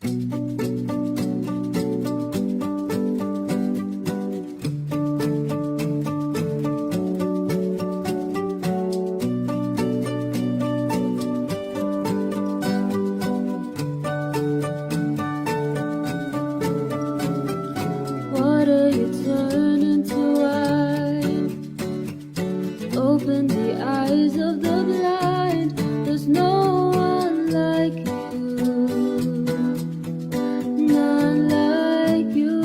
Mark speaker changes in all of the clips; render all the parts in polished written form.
Speaker 1: Water you turn into wine. Open the eyes of the blind. There's no one like you, none like you.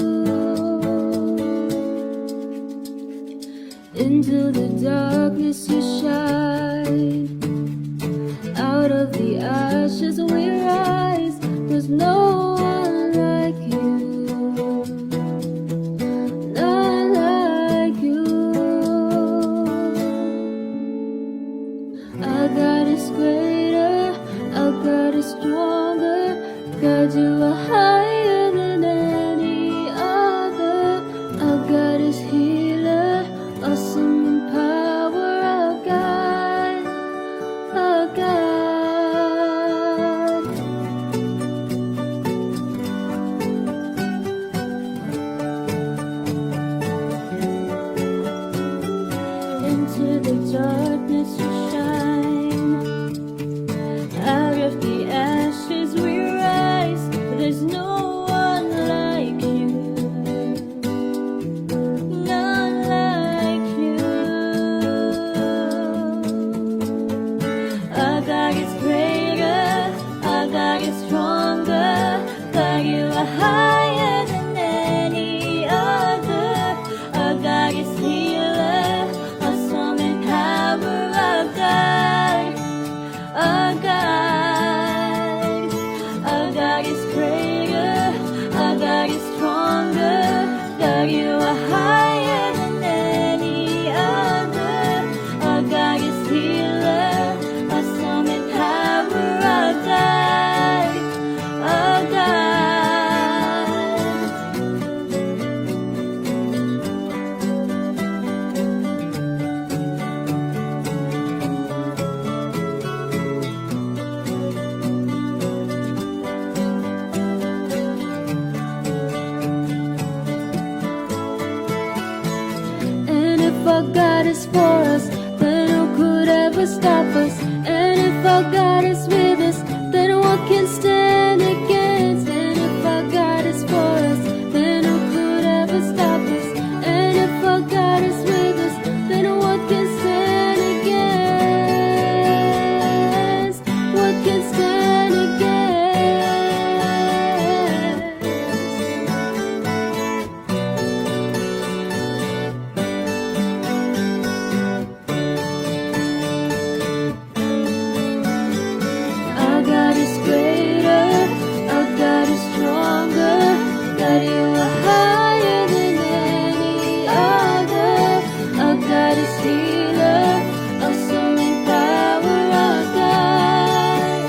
Speaker 1: Into the darkness you shine. Out of the ashes we rise. There's no one like you, none like you. Our God is greater, our God is stronger. God, you are higher than any other. Our God is healer, awesome in power. Our God, our God. Into the darkness you shine. Out of the ashes we rise. There's no one like you, none like you. Our God is greater, our God is stronger. God, you are higher than any other. Our God is healer, awesome in power. Our God, our God, our God is greater, our God is stronger. God, you are higher than any other. Our God is healer, awesome in power. Our God, our God. And if our God is for us, then who could ever stop us? And if our God is with us, then what can stand against? And if our God is for us, then who could ever stop us? And if our God is with us, then what can stand against? What can stand against? Our God is greater, our God is stronger. God, you are higher than any other. Our God is healer, awesome in power. Our God,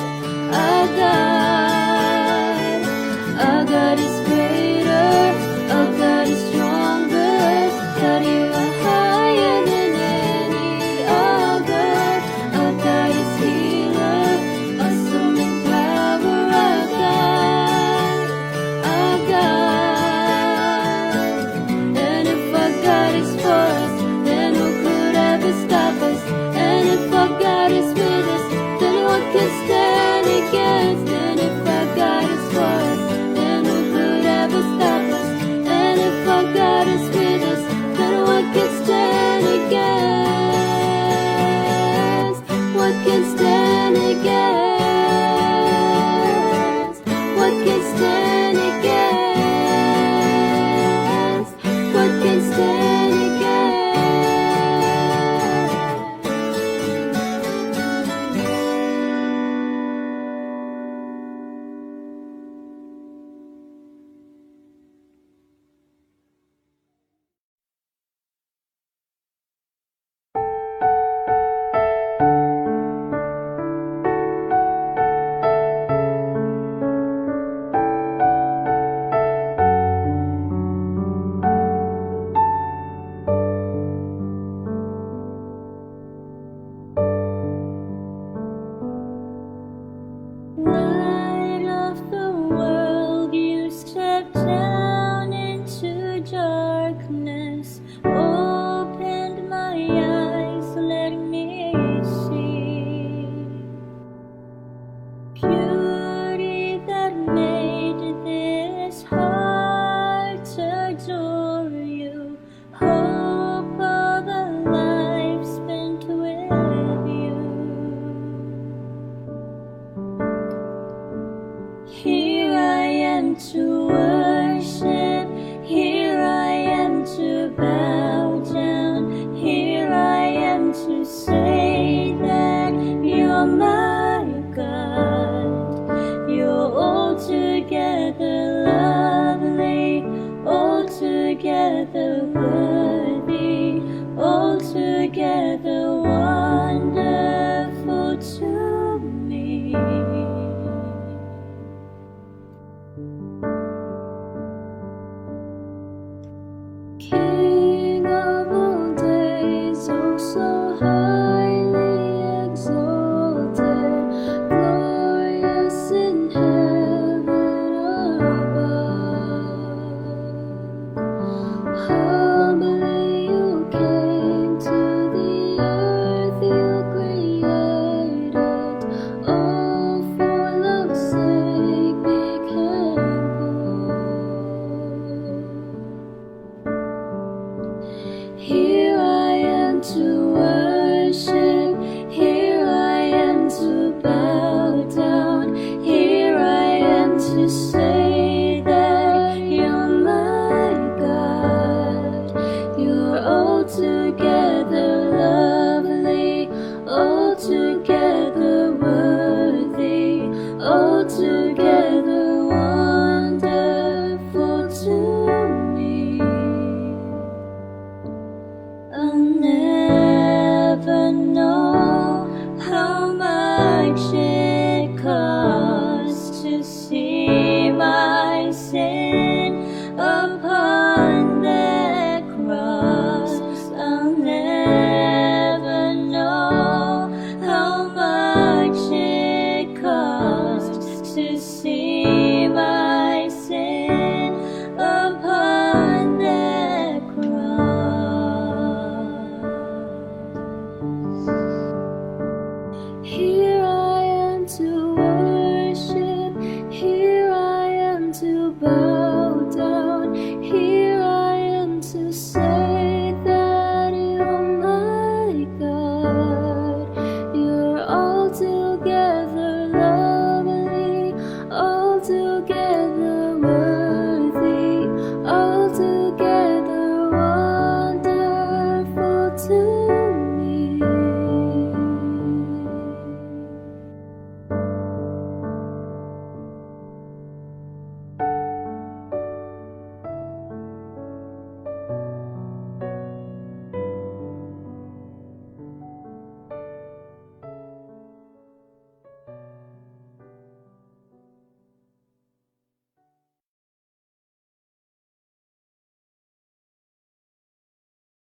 Speaker 1: worthy, altogether wonderful to me. King of all days, oh so highly exalted, glorious in heaven above. Humbly you came to the earth you created, all for love's sake became poor. Here I am to worship, here I am to bow down, here I am to say that you're my God. You're altogether lovely, altogether worthy, altogether wonderful to me. I'll never know how much it costs to see my sin upon the cross. I'll never know how much it costs to see my sin upon the cross. Here I am to worship, here I am to bow down, here I am to say that you're my God. You're altogether lovely, altogether worthy, altogether wonderful to me.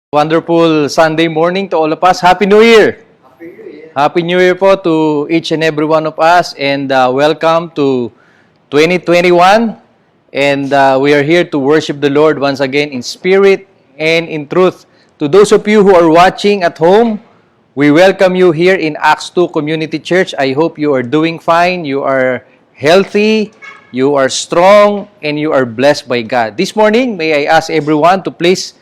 Speaker 2: Wonderful Sunday morning to all of us. Happy New Year! Happy New Year po to each and every one of us, and welcome to 2021. And we are here to worship the Lord once again in spirit and in truth. To those of you who are watching at home, we welcome you here in Acts 2 Community Church. I hope you are doing fine, you are healthy, you are strong, and you are blessed by God. This morning, may I ask everyone to please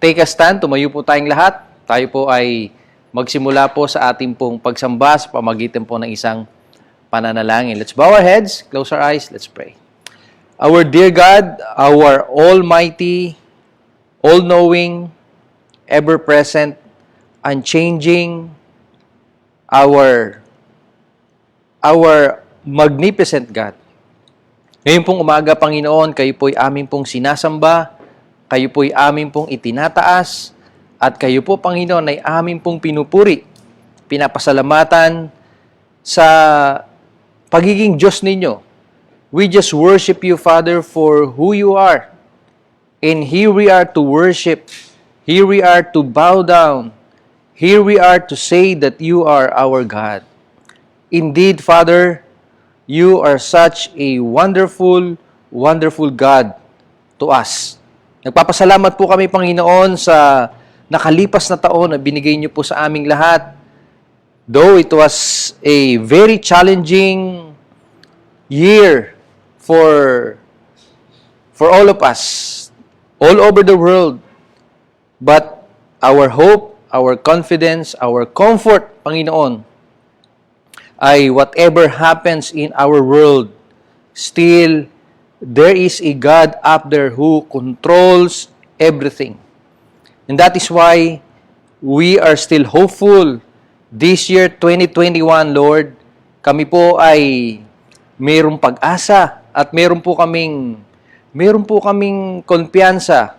Speaker 2: take a stand. Tumayo po tayong lahat. Tayo po ay magsimula po sa ating pong pagsamba sa pamagitan po ng isang pananalangin. Let's bow our heads, close our eyes, let's pray. Our dear God, our almighty, all-knowing, ever-present, unchanging, our magnificent God. Ngayon pong umaga, Panginoon, kayo po'y aming pong sinasamba, kayo po'y aming pong itinataas, at kayo po, Panginoon, ay aming pong pinupuri, pinapasalamatan sa pagiging Diyos ninyo. We just worship you, Father, for who you are. And here we are to worship. Here we are to bow down. Here we are to say that you are our God. Indeed, Father, you are such a wonderful, wonderful God to us. Nagpapasalamat po kami, Panginoon, sa nakalipas na taon na binigay niyo po sa aming lahat. Though it was a very challenging year for all of us, all over the world. But our hope, our confidence, our comfort, Panginoon, ay whatever happens in our world, still there is a God up there who controls everything. And that is why we are still hopeful. This year, 2021, Lord, kami po ay mayroong pag-asa at mayroon po kaming kumpiyansa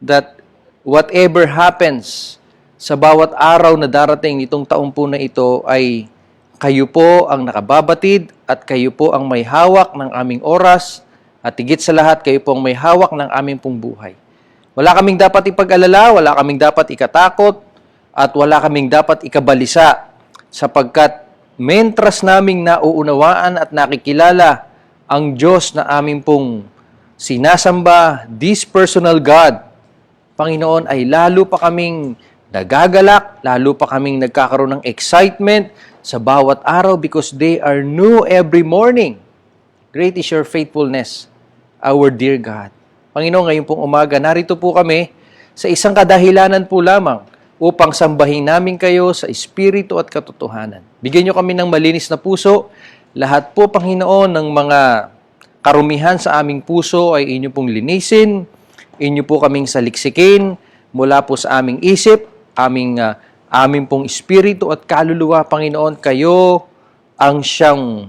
Speaker 2: that whatever happens sa bawat araw na darating itong taon po na ito ay kayo po ang nakababatid at kayo po ang may hawak ng aming oras at higit sa lahat kayo po ang may hawak ng aming pong buhay. Wala kaming dapat ipag-alala, wala kaming dapat ikatakot, at wala kaming dapat ikabalisa sapagkat mentras naming nauunawaan at nakikilala ang Diyos na aming pong sinasamba, this personal God, Panginoon, ay lalo pa kaming nagagalak, lalo pa kaming nagkakaroon ng excitement sa bawat araw because they are new every morning. Great is your faithfulness, our dear God. Panginoon, ngayon pong umaga, narito po kami sa isang kadahilanan po lamang upang sambahin namin kayo sa espiritu at katotohanan. Bigyan niyo kami ng malinis na puso. Lahat po, Panginoon, ng mga karumihan sa aming puso ay inyo pong linisin, inyo po kaming saliksikin mula po sa aming isip, aming pong espiritu at kaluluwa, Panginoon. Kayo ang siyang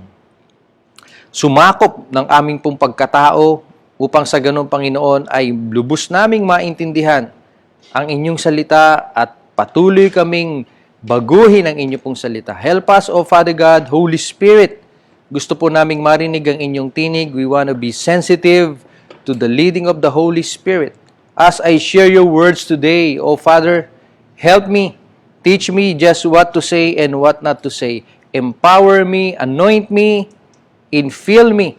Speaker 2: sumakop ng aming pong pagkatao upang sa ganun, Panginoon, ay lubos naming maintindihan ang inyong salita at patuloy kaming baguhin ang inyo pong salita. Help us, O Father God, Holy Spirit. Gusto po naming marinig ang inyong tinig. We want to be sensitive to the leading of the Holy Spirit. As I share your words today, O Father, help me. Teach me just what to say and what not to say. Empower me, anoint me, infill me.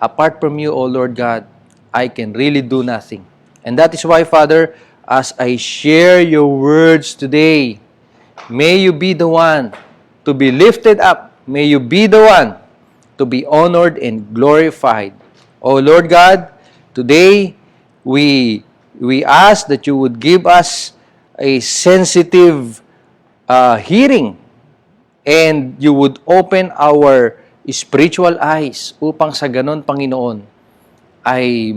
Speaker 2: Apart from you, O Lord God, I can really do nothing. And that is why, Father, as I share your words today, may you be the one to be lifted up. May you be the one to be honored and glorified. O Lord God, today we ask that you would give us a sensitive hearing and you would open our spiritual eyes upang sa ganon, Panginoon, ay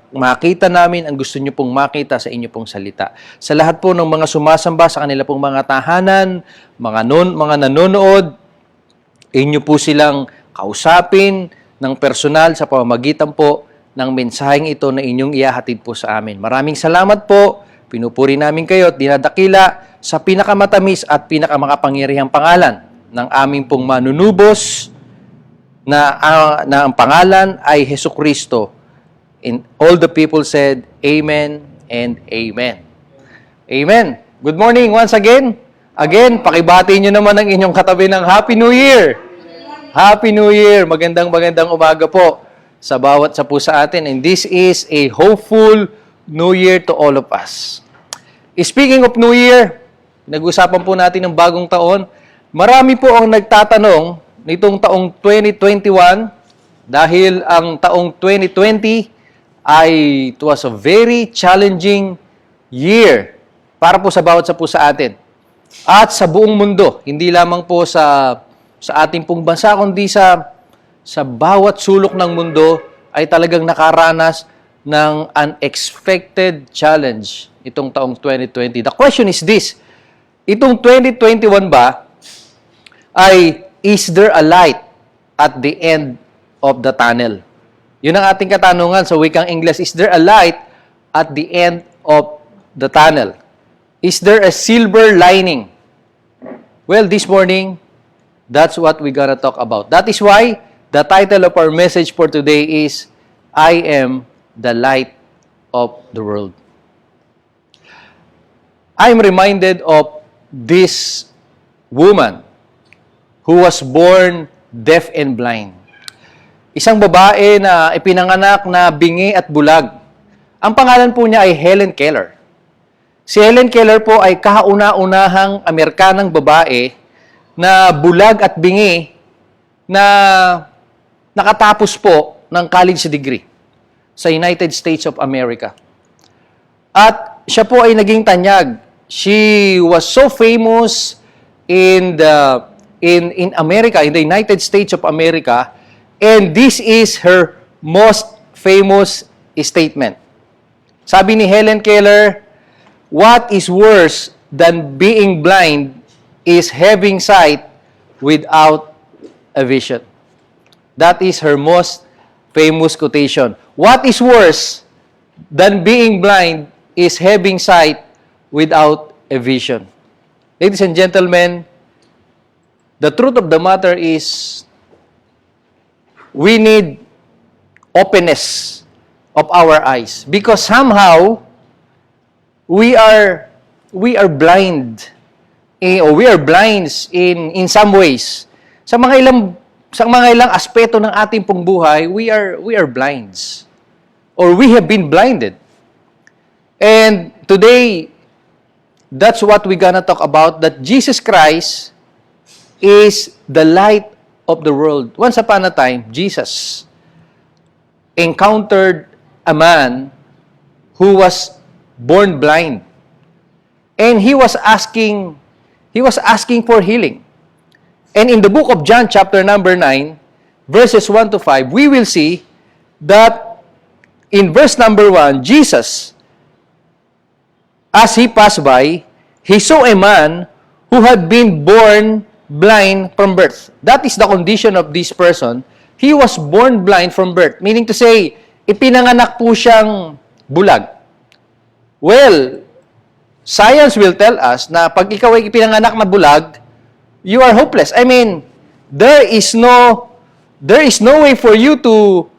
Speaker 2: makita namin ang gusto niyo pong makita sa inyo pong salita. Sa lahat po ng mga sumasamba sa kanila pong mga tahanan, mga nanonood, inyo po silang kausapin ng personal sa pamamagitan po ng mensaheng ito na inyong ihahatid po sa amin. Maraming salamat po. Pinupuri namin kayo at dinadakila sa pinakamatamis at pinakamakapangyarihang pangalan ng aming pong manunubos na ang pangalan ay Jesucristo. And all the people said, Amen and Amen. Amen. Good morning once again. Again, pakibati nyo naman ang inyong katabi ng Happy New Year. Happy New Year. Magandang umaga po sa bawat sa po sa atin. And this is a hopeful New Year to all of us. Speaking of New Year, nag-usapan po natin ng bagong taon. Marami po ang nagtatanong nitong taong 2021 dahil ang taong 2020 ay it was a very challenging year para po sa bawat sa po sa atin at sa buong mundo, hindi lamang po sa ating pong bansa kundi sa bawat sulok ng mundo ay talagang nakaranas ng unexpected challenge itong taong 2020. The question is this, itong 2021 ba is there a light at the end of the tunnel? Yun ang ating katanungan sa wikang English. Is there a light at the end of the tunnel? Is there a silver lining? Well, this morning, that's what we're gonna talk about. That is why the title of our message for today is, I am the light of the world. I'm reminded of this woman who was born deaf and blind. Isang babae na ipinanganak na bingi at bulag. Ang pangalan po niya ay Helen Keller. Si Helen Keller po ay kauna-unahang Amerikanang babae na bulag at bingi na nakatapos po ng college degree sa United States of America. At siya po ay naging tanyag. She was so famous in America, in the United States of America, and this is her most famous statement. Sabi ni Helen Keller, what is worse than being blind is having sight without a vision. That is her most famous quotation. What is worse than being blind is having sight without a vision. Ladies and gentlemen, the truth of the matter is we need openness of our eyes because somehow we are blind or we are blinds in some ways. Sa mga ilang aspeto ng ating pong buhay, we are blinds or we have been blinded. And today, that's what we're gonna talk about, that Jesus Christ is the light of the world. Once upon a time, Jesus encountered a man who was born blind. And he was asking for healing. And in the book of John, chapter number 9, verses 1 to 5, we will see that in verse number 1, Jesus, as he passed by, he saw a man who had been born blind from birth. That is the condition of this person. He was born blind from birth. Meaning to say, ipinanganak po siyang bulag. Well, science will tell us na pag ikaw ay ipinanganak na bulag, you are hopeless. I mean, there is no way for you to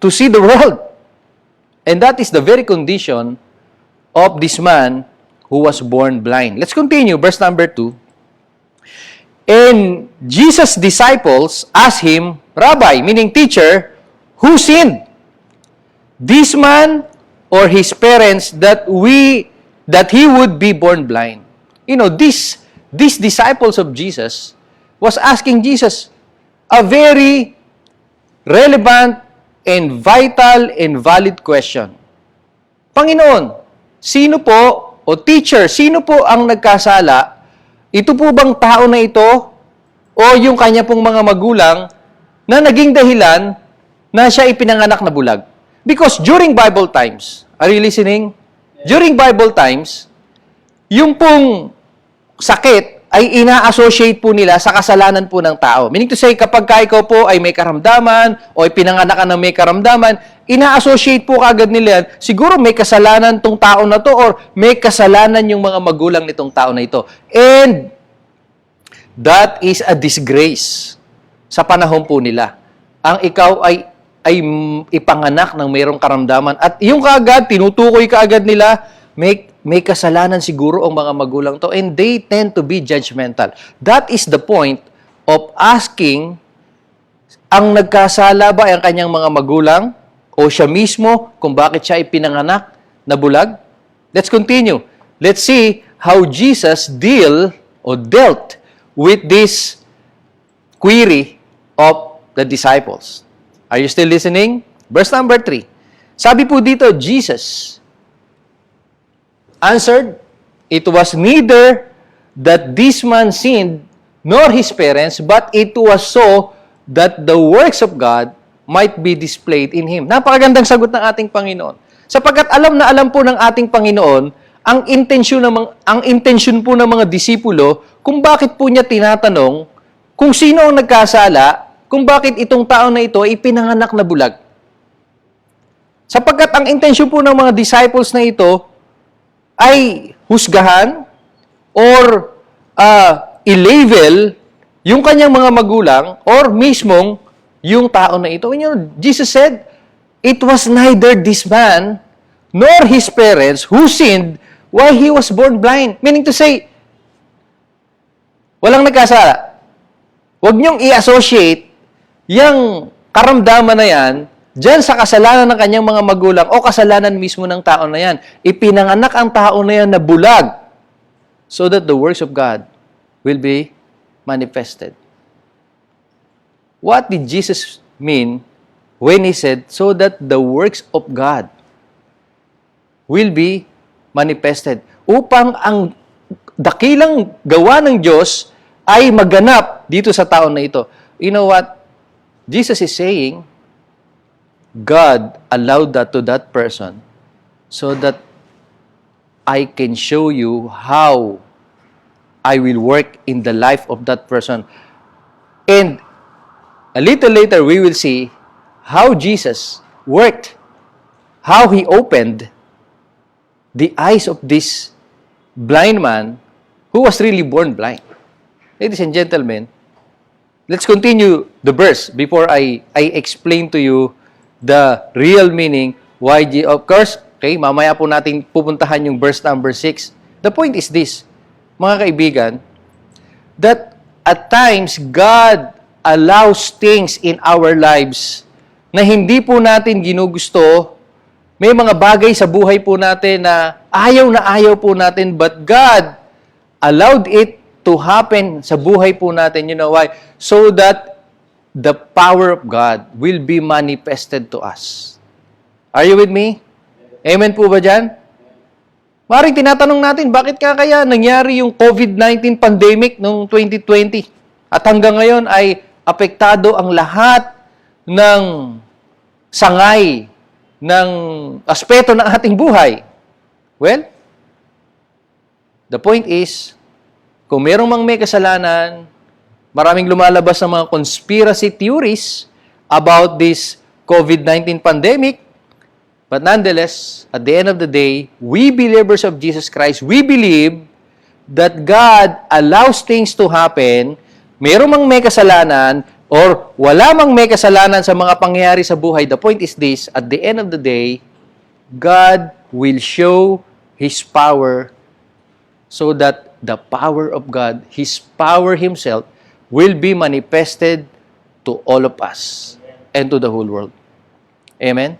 Speaker 2: see the world. And that is the very condition of this man who was born blind. Let's continue, verse number 2. And Jesus' disciples asked him, Rabbi, meaning teacher, who sinned? This man or his parents that he would be born blind? You know, these disciples of Jesus was asking Jesus a very relevant and vital and valid question. Panginoon, sino po, o teacher, sino po ang nagkasala? Ito po bang tao na ito o yung kanya pong mga magulang na naging dahilan na siya ipinanganak na bulag? Because during Bible times, are you listening? During Bible times, yung pong sakit ay ina-associate po nila sa kasalanan po ng tao. Meaning to say, kapag ikaw po ay may karamdaman o ipinanganak ka ng may karamdaman, ina-associate po kagad nila yan, siguro may kasalanan tong tao na to or may kasalanan yung mga magulang nitong tao na ito. And that is a disgrace sa panahon po nila. Ang ikaw ay ipanganak ng mayroong karamdaman at yung kaagad, tinutukoy kaagad nila, may kasalanan siguro ang mga magulang to and they tend to be judgmental. That is the point of asking, ang nagkasala ba ay ang kanyang mga magulang o siya mismo kung bakit siya ipinanganak na bulag? Let's continue. Let's see how Jesus dealt with this query of the disciples. Are you still listening? Verse number 3. Sabi po dito, Jesus answered, it was neither that this man sinned nor his parents, but it was so that the works of God might be displayed in him. Napakagandang sagot ng ating Panginoon. Sapagkat alam na alam po ng ating Panginoon ang intensyon po ng mga disipulo kung bakit po niya tinatanong kung sino ang nagkasala, kung bakit itong tao na ito ay pinanganak na bulag. Sapagkat ang intensyon po ng mga disciples na ito ay husgahan or i-label yung kanyang mga magulang or mismong yung tao na ito. You know, Jesus said, it was neither this man nor his parents who sinned while he was born blind. Meaning to say, walang nagkasala. Huwag niyong i-associate yung karamdaman na yan diyan sa kasalanan ng kanyang mga magulang o kasalanan mismo ng tao na yan. Ipinanganak ang tao na yan na bulag so that the works of God will be manifested. What did Jesus mean when He said, so that the works of God will be manifested? Upang ang dakilang gawa ng Diyos ay maganap dito sa tao na ito. You know what? Jesus is saying, God allowed that to that person so that I can show you how I will work in the life of that person. And a little later, we will see how Jesus worked, how He opened the eyes of this blind man who was really born blind. Ladies and gentlemen, let's continue the verse before I explain to you the real meaning why, of course, okay, mamaya po natin pupuntahan yung verse number 6. The point is this, mga kaibigan, that at times, God allows things in our lives na hindi po natin ginugusto. May mga bagay sa buhay po natin na ayaw po natin, but God allowed it to happen sa buhay po natin. You know why? So that the power of God will be manifested to us. Are you with me? Amen po ba dyan? Maring tinatanong natin, bakit kaya nangyari yung COVID-19 pandemic noong 2020? At hanggang ngayon ay apektado ang lahat ng sangay ng aspeto ng ating buhay. Well, the point is, kung merong mang may kasalanan, maraming lumalabas ng mga conspiracy theories about this COVID-19 pandemic. But nonetheless, at the end of the day, we believers of Jesus Christ, we believe that God allows things to happen, merong mang may kasalanan, or wala mang may kasalanan sa mga pangyayari sa buhay. The point is this, at the end of the day, God will show His power so that the power of God, His power Himself, will be manifested to all of us and to the whole world. Amen?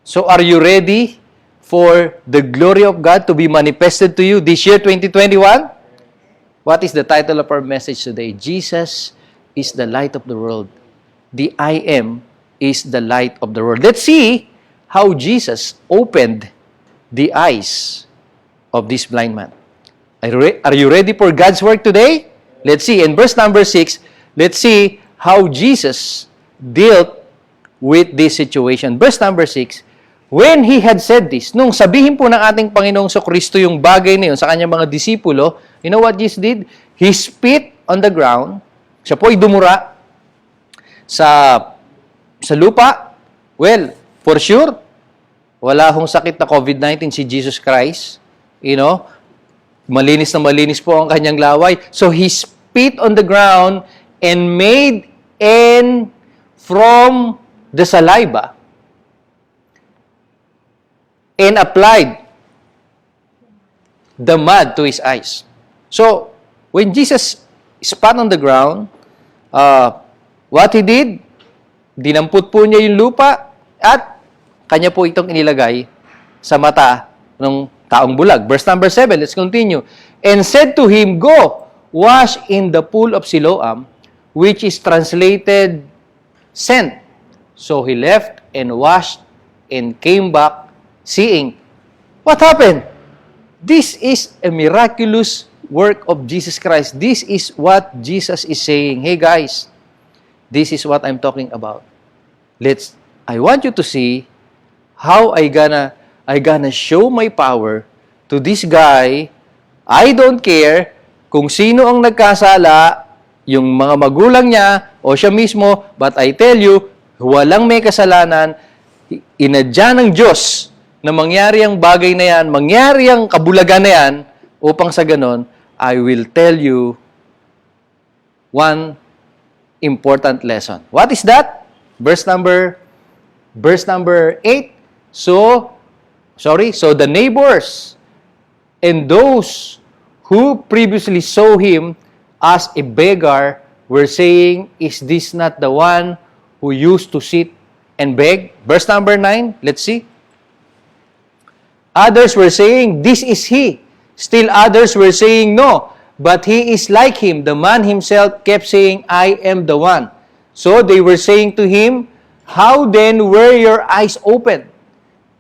Speaker 2: So, are you ready for the glory of God to be manifested to you this year, 2021? What is the title of our message today? Jesus is the light of the world. The I am is the light of the world. Let's see how Jesus opened the eyes of this blind man. Are you ready for God's work today? Let's see. In verse number 6, let's see how Jesus dealt with this situation. Verse number 6, when He had said this, nung sabihin po ng ating Panginoong Kristo yung bagay na yun sa kanyang mga disipulo, you know what Jesus did? He spit on the ground. Siya po ay dumura sa lupa. Well, for sure, wala hong sakit na COVID-19 si Jesus Christ. You know, malinis na malinis po ang kanyang laway. So, He spit on the ground and made from the saliva and applied the mud to His eyes. So, when Jesus spat on the ground, what He did, dinampot po niya yung lupa at kanya po itong inilagay sa mata ng taong bulag. Verse number 7, let's continue. And said to him, go, wash in the pool of Siloam, which is translated, sent. So he left and washed and came back, seeing. What happened? This is a miraculous work of Jesus Christ. This is what Jesus is saying. Hey guys, this is what I'm talking about. I want you to see how I gonna show my power to this guy. I don't care kung sino ang nagkasala, yung mga magulang niya o siya mismo, but I tell you, walang may kasalanan, inadya ng Diyos na mangyari ang bagay na yan, mangyari ang kabulagan na yan, upang sa ganon, I will tell you one important lesson. What is that? Verse number 8. So the neighbors and those who previously saw him as a beggar were saying, is this not the one who used to sit and beg? Verse number 9, let's see. Others were saying, this is he. Still others were saying, no, but he is like him. The man himself kept saying, I am the one. So they were saying to him, how then were your eyes opened?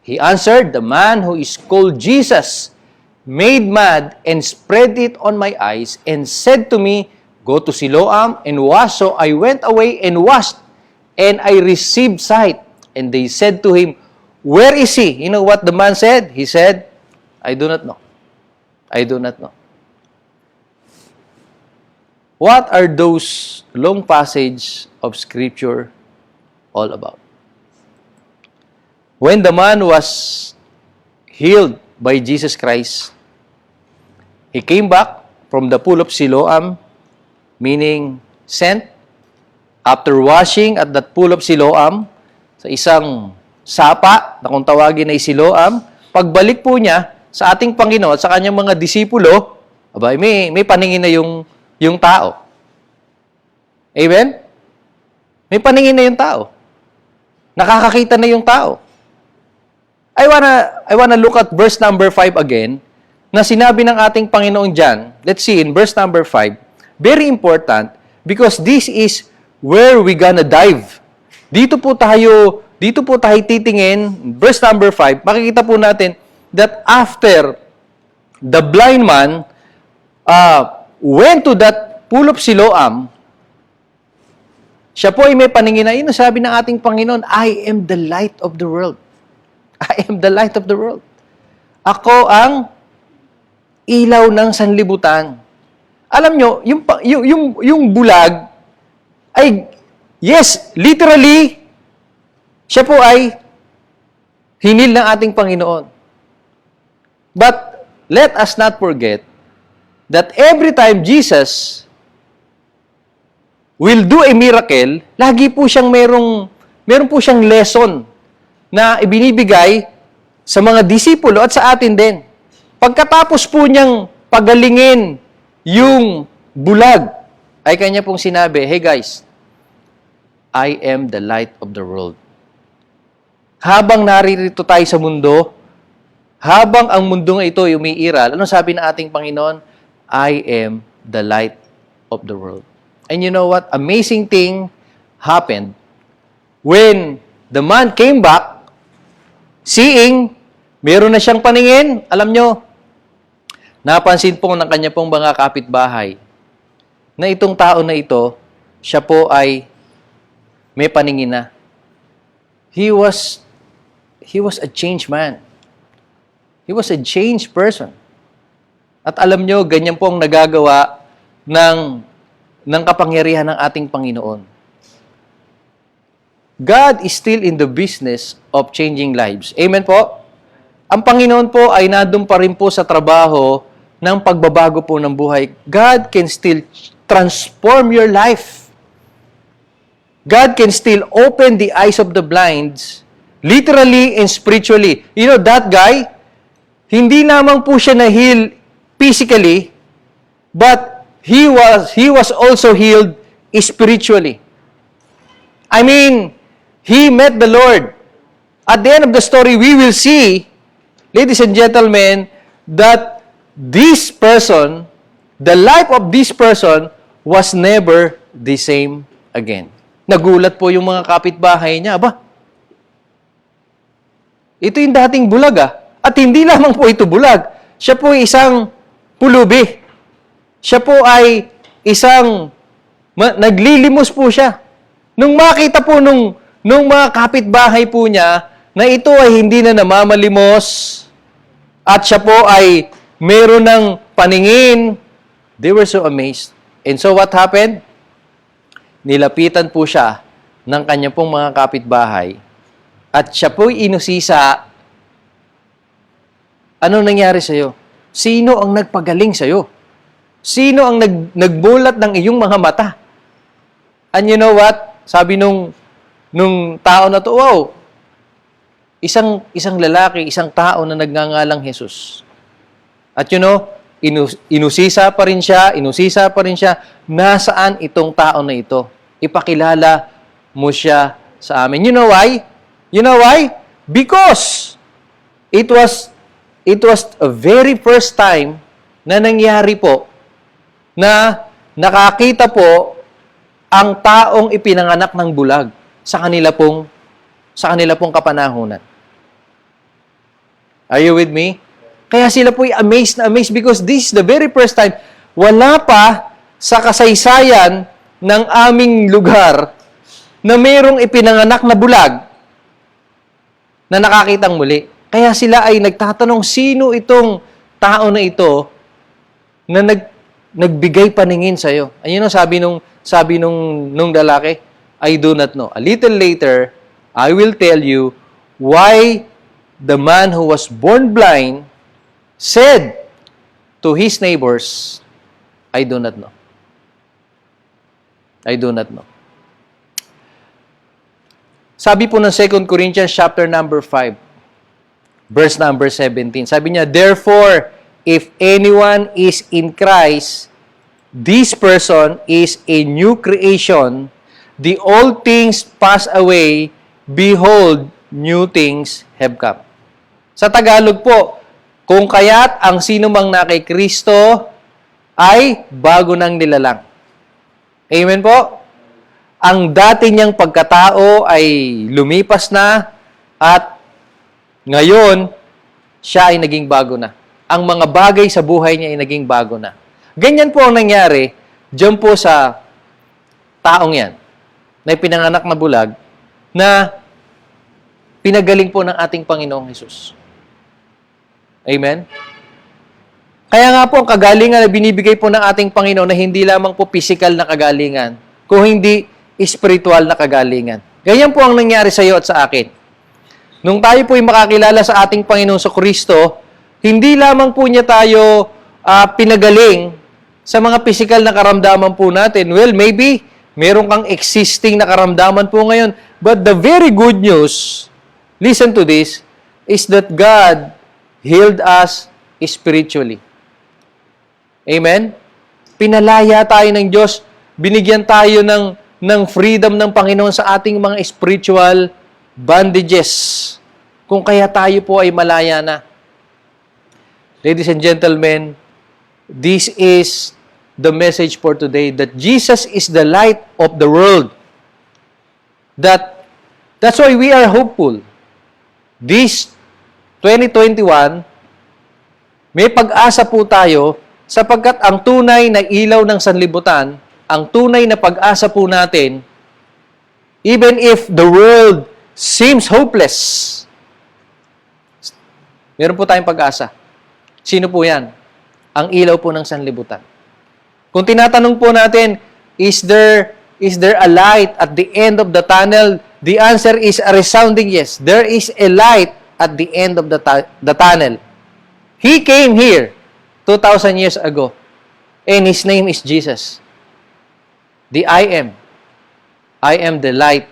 Speaker 2: He answered, the man who is called Jesus made mud and spread it on my eyes and said to me, go to Siloam and wash. So I went away and washed, and I received sight. And they said to him, where is he? You know what the man said? He said, I do not know. I do not know. What are those long passages of Scripture all about? When the man was healed by Jesus Christ. He came back from the pool of Siloam, meaning sent, after washing at that pool of Siloam, sa isang sapa na kung tawagin ay Siloam, pagbalik po niya sa ating Panginoon at sa kanyang mga disipulo, abay, may paningin na yung tao. Amen? May paningin na yung tao. Nakakakita na yung tao. I wanna look at verse number 5 again, na sinabi ng ating Panginoon dyan. Let's see, in verse number 5, very important, because this is where we gonna dive. Dito po tayo titingin, verse number 5, makikita po natin that after the blind man went to that pool of Siloam, siya po ay may paningin na, sabi ng ating Panginoon, I am the light of the world. I am the light of the world. Ako ang ilaw ng sanlibutan. Alam nyo, yung bulag, ay, yes, literally, siya po ay hinil ng ating Panginoon. But let us not forget that every time Jesus will do a miracle, lagi po siyang meron po siyang lesson na ibinibigay sa mga disipulo at sa atin din. Pagkatapos po niyang pagalingin yung bulag, ay kanya pong sinabi, hey guys, I am the light of the world. Habang naririto tayo sa mundo, habang ang mundo nga ito ay umiiral, ano sabi ng ating Panginoon? I am the light of the world. And you know what? Amazing thing happened when the man came back, seeing, meron na siyang paningin, alam nyo, napansin po ng kanya pong mga kapitbahay na itong tao na ito, siya po ay may paningin na. He was a changed man. He was a changed person. At alam nyo, ganyan po ang nagagawa ng kapangyarihan ng ating Panginoon. God is still in the business of changing lives. Amen po? Ang Panginoon po ay nandun pa rin po sa trabaho ng pagbabago po ng buhay. God can still transform your life. God can still open the eyes of the blinds, literally and spiritually. You know, that guy, hindi lamang po siya na-heal physically, but he was also healed spiritually. I mean, he met the Lord. At the end of the story, we will see, ladies and gentlemen, that this person, the life of this person was never the same again. Nagulat po yung mga kapitbahay niya. Aba, ito yung dating bulag ah. At hindi lamang po ito bulag. Siya po ay isang pulubi. Siya po ay isang, naglilimos po siya. Nung makita po nung mga kapitbahay po niya, na ito ay hindi na namamalimos, at siya po ay meron ng paningin, they were so amazed. And so what happened? Nilapitan po siya ng kanya pong mga kapitbahay, at siya po'y inusisa, ano nangyari sa'yo? Sino ang nagpagaling sa'yo? Sino ang nagbulat ng iyong mga mata? And you know what? Sabi nung tao na to, wow, isang lalaki, isang tao na nagngangalang Jesus. At you know, inusisa pa rin siya, nasaan itong tao na ito? Ipakilala mo siya sa amin. You know why? You know why? Because it was a very first time na nangyari po na nakakita po ang taong ipinanganak ng bulag sa kanila pong kapanahunan. Are you with me? Kaya sila po'y amazed na amazed because this is the very first time, wala pa sa kasaysayan ng aming lugar na mayroong ipinanganak na bulag na nakakitang muli. Kaya sila ay nagtatanong, sino itong tao na ito na nagbigay paningin sa'yo? Ayun ang sabi nung lalaki, I do not know. A little later, I will tell you why the man who was born blind said to his neighbors, I do not know. I do not know. Sabi po ng 2 Corinthians chapter number 5, verse number 17. Sabi niya, therefore, if anyone is in Christ, this person is a new creation. The old things pass away. Behold, new things have come. Sa Tagalog po, kung kaya't ang sino mang na kay Kristo ay bago ng nilalang. Amen po? Ang dati niyang pagkatao ay lumipas na at ngayon, siya ay naging bago na. Ang mga bagay sa buhay niya ay naging bago na. Ganyan po ang nangyari diyan po sa taong yan na pinanganak na bulag na pinagaling po ng ating Panginoong Hesus. Amen? Kaya nga po, ang kagalingan na binibigay po ng ating Panginoon na hindi lamang po physical na kagalingan, kung hindi spiritual na kagalingan. Ganyan po ang nangyari sa iyo at sa akin. Nung tayo po ay makakilala sa ating Panginoon sa Kristo, hindi lamang po niya tayo pinagaling sa mga physical na karamdaman po natin. Well, maybe meron kang existing na karamdaman po ngayon. But the very good news, listen to this, is that God healed us spiritually. Amen? Pinalaya tayo ng Diyos. Binigyan tayo ng freedom ng Panginoon sa ating mga spiritual bondages. Kung kaya tayo po ay malaya na. Ladies and gentlemen, this is the message for today, that Jesus is the light of the world. That's why we are hopeful. This 2021, may pag-asa po tayo sapagkat ang tunay na ilaw ng sanlibutan, ang tunay na pag-asa po natin, even if the world seems hopeless, meron po tayong pag-asa. Sino po yan? Ang ilaw po ng sanlibutan. Kung tinatanong po natin, is there a light at the end of the tunnel? The answer is a resounding yes. There is a light at the end of the tunnel. He came here 2,000 years ago, and His name is Jesus. The I am. I am the light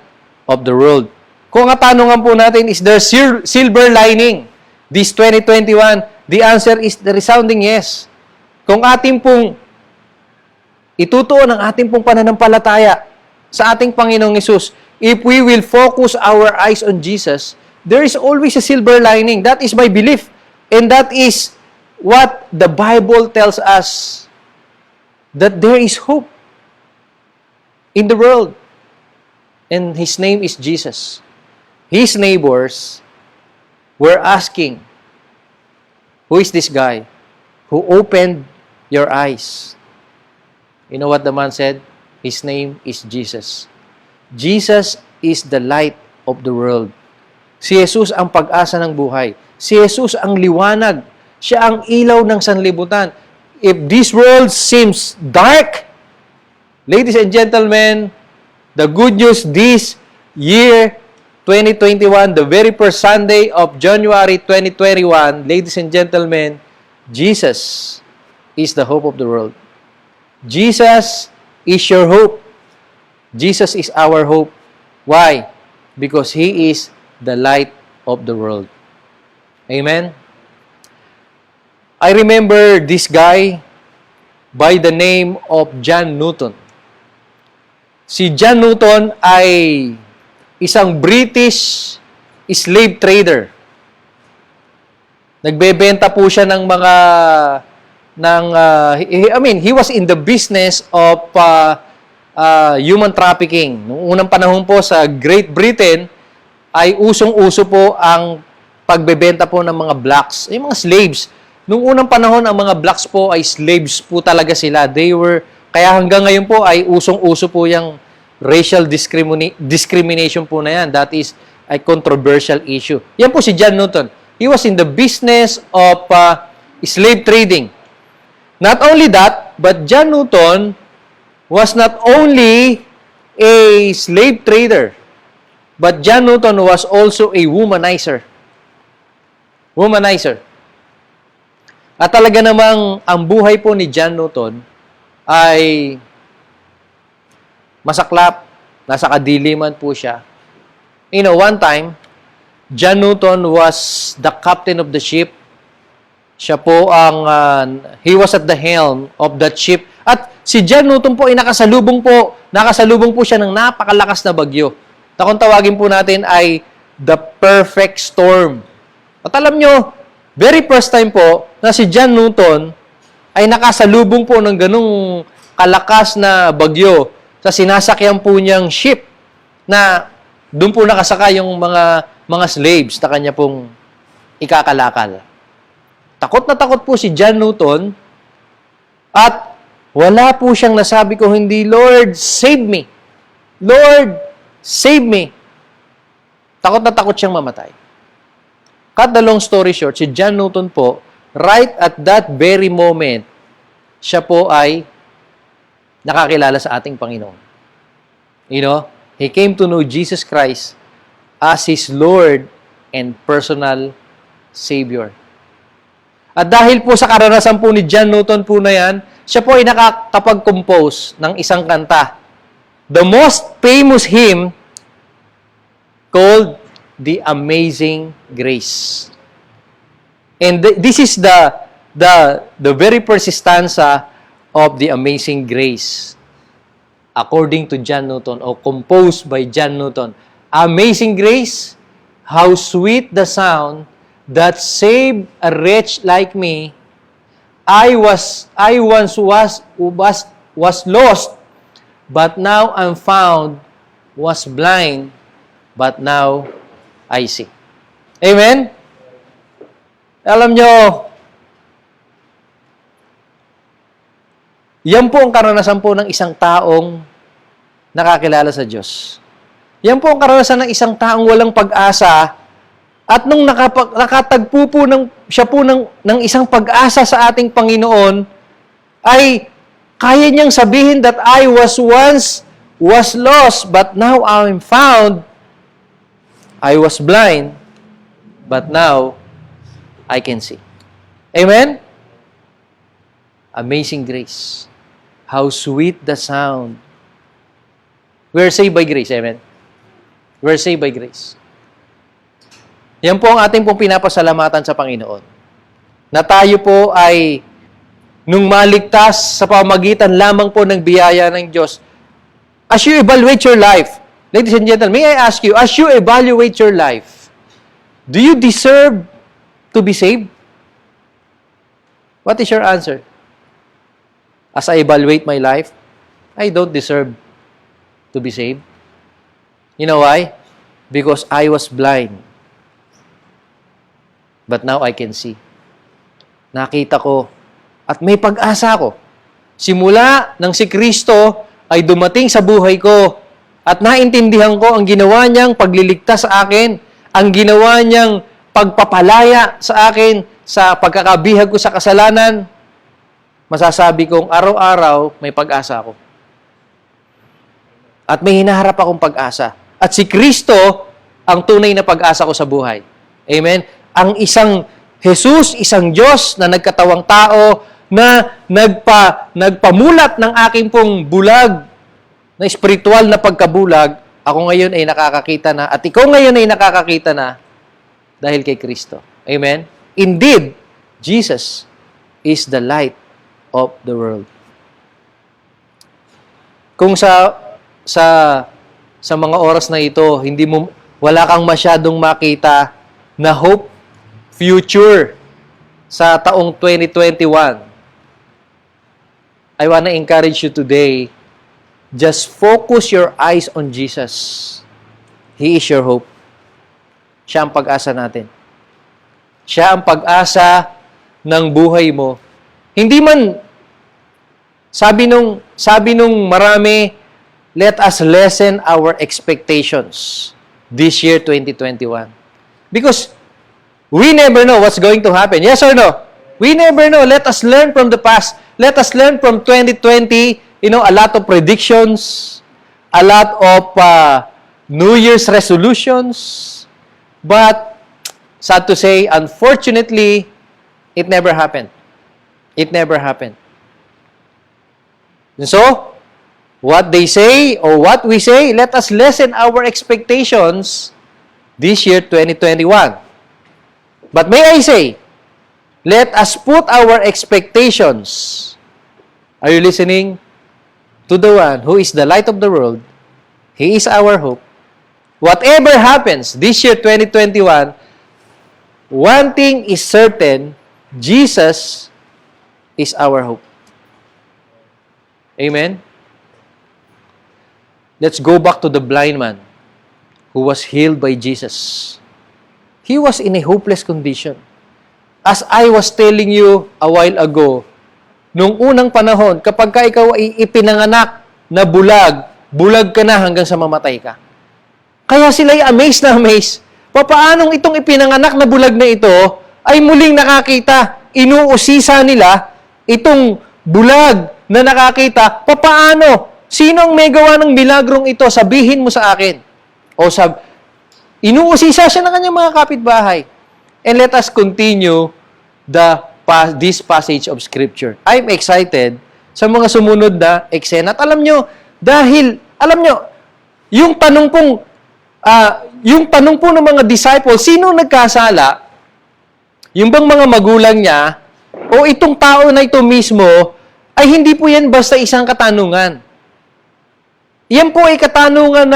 Speaker 2: of the world. Kung ang tanungan po natin, is there silver lining this 2021? The answer is the resounding yes. Kung ating pong itutuon ang ating pong pananampalataya sa ating Panginoong Hesus, if we will focus our eyes on Jesus, there is always a silver lining. That is my belief. And that is what the Bible tells us, that there is hope in the world. And His name is Jesus. His neighbors were asking, who is this guy who opened your eyes? You know what the man said? His name is Jesus. Jesus is the light of the world. Si Jesus ang pag-asa ng buhay. Si Jesus ang liwanag. Siya ang ilaw ng sanlibutan. If this world seems dark, ladies and gentlemen, the good news this year, 2021, the very first Sunday of January 2021, ladies and gentlemen, Jesus is the hope of the world. Jesus is your hope. Jesus is our hope. Why? Because He is the light of the world. Amen? I remember this guy by the name of John Newton. Si John Newton ay isang British slave trader. Nagbebenta po siya ng mga he was in the business of human trafficking. Noong unang panahon po sa Great Britain ay usong-uso po ang pagbebenta po ng mga blacks, yung mga slaves. Noong unang panahon, ang mga blacks po ay slaves po talaga sila. Kaya hanggang ngayon po ay usong-uso po yung racial discrimination po na yan. That is a controversial issue. Yan po si John Newton. He was in the business of slave trading. Not only that, but John Newton was not only a slave trader, but John Newton was also a womanizer. Womanizer. At talaga namang ang buhay po ni John Newton ay masaklap, nasa kadiliman po siya. One time, John Newton was the captain of the ship. Siya po he was at the helm of that ship. At si John Newton po ay nakasalubong po siya ng napakalakas na bagyo. Kung tawagin po natin ay the perfect storm. At alam nyo, very first time po na si John Newton ay nakasalubong po ng ganung kalakas na bagyo sa sinasakyan po niyang ship na doon po nakasaka yung mga slaves na kanya pong ikakalakal. Takot na takot po si John Newton at wala po siyang nasabi ko hindi, Lord, save me. Lord, save me. Takot na takot siyang mamatay. Cut the long story short, si John Newton po, right at that very moment, siya po ay nakakilala sa ating Panginoon. He came to know Jesus Christ as His Lord and personal Savior. At dahil po sa karanasan po ni John Newton po na yan, siya po ay nakakapag-compose ng isang kanta. The most famous hymn called The Amazing Grace. And this is the very first stanza of The Amazing Grace. According to John Newton, or composed by John Newton. Amazing grace, how sweet the sound that saved a wretch like me. I once was lost, but now I'm found, was blind, but now I see. Amen? Alam nyo, yan po ang karanasan po ng isang taong nakakilala sa Diyos. Yan po ang karanasan ng isang taong walang pag-asa at nung nakatagpo po siya po ng isang pag-asa sa ating Panginoon, ay kaya niyang sabihin that I was lost, but now I'm found. I was blind, but now I can see. Amen? Amazing grace. How sweet the sound. We're saved by grace. Amen? We're saved by grace. Yan po ang ating pong pinapasalamatan sa Panginoon. Na tayo po ay nung maligtas sa pamagitan lamang po ng biyaya ng Diyos. As you evaluate your life, ladies and gentlemen, may I ask you, as you evaluate your life, do you deserve to be saved? What is your answer? As I evaluate my life, I don't deserve to be saved. You know why? Because I was blind. But now I can see. Nakita ko at may pag-asa ko. Simula nang si Kristo ay dumating sa buhay ko at naintindihan ko ang ginawa niyang pagliligtas sa akin, ang ginawa niyang pagpapalaya sa akin sa pagkakabihag ko sa kasalanan, masasabi kong araw-araw may pag-asa ako. At may hinaharap akong pag-asa. At si Kristo ang tunay na pag-asa ko sa buhay. Amen? Ang isang Jesus, isang Diyos na nagkatawang tao na nagpamulat ng aking pong bulag, na espiritual na pagkabulag, ako ngayon ay nakakakita na, at ikaw ngayon ay nakakakita na dahil kay Kristo. Amen? Indeed, Jesus is the light of the world. Kung sa mga oras na ito, wala kang masyadong makita na hope future sa taong 2021, I want to encourage you today, just focus your eyes on Jesus. He is your hope. Siya ang pag-asa natin. Siya ang pag-asa ng buhay mo. Hindi man, sabi nung marami, let us lessen our expectations this year, 2021. Because we never know what's going to happen. Yes or no? We never know. Let us learn from the past. Let us learn from 2020. A lot of predictions, a lot of New Year's resolutions. But, sad to say, unfortunately, it never happened. It never happened. And so, what they say or what we say, let us lessen our expectations this year, 2021. But may I say, let us put our expectations, are you listening? To the one who is the light of the world. He is our hope. Whatever happens this year, 2021, one thing is certain, Jesus is our hope. Amen? Let's go back to the blind man who was healed by Jesus. He was in a hopeless condition. As I was telling you a while ago, nung unang panahon, kapag ka ikaw ay ipinanganak na bulag, bulag ka na hanggang sa mamatay ka. Kaya sila ay amazed na amazed. Papaanong itong ipinanganak na bulag na ito ay muling nakakita? Inuusisa nila itong bulag na nakakita. Papaano? Sino ang may gawa ng milagrong ito? Sabihin mo sa akin. Inuusisa siya ng kanyang mga kapitbahay. And let us continue this passage of Scripture. I'm excited sa mga sumunod na eksena. At alam nyo, yung tanong po ng mga disciples, sino nagkasala? Yung bang mga magulang niya o itong tao na ito mismo ay hindi po yan basta isang katanungan. Yan po ay katanungan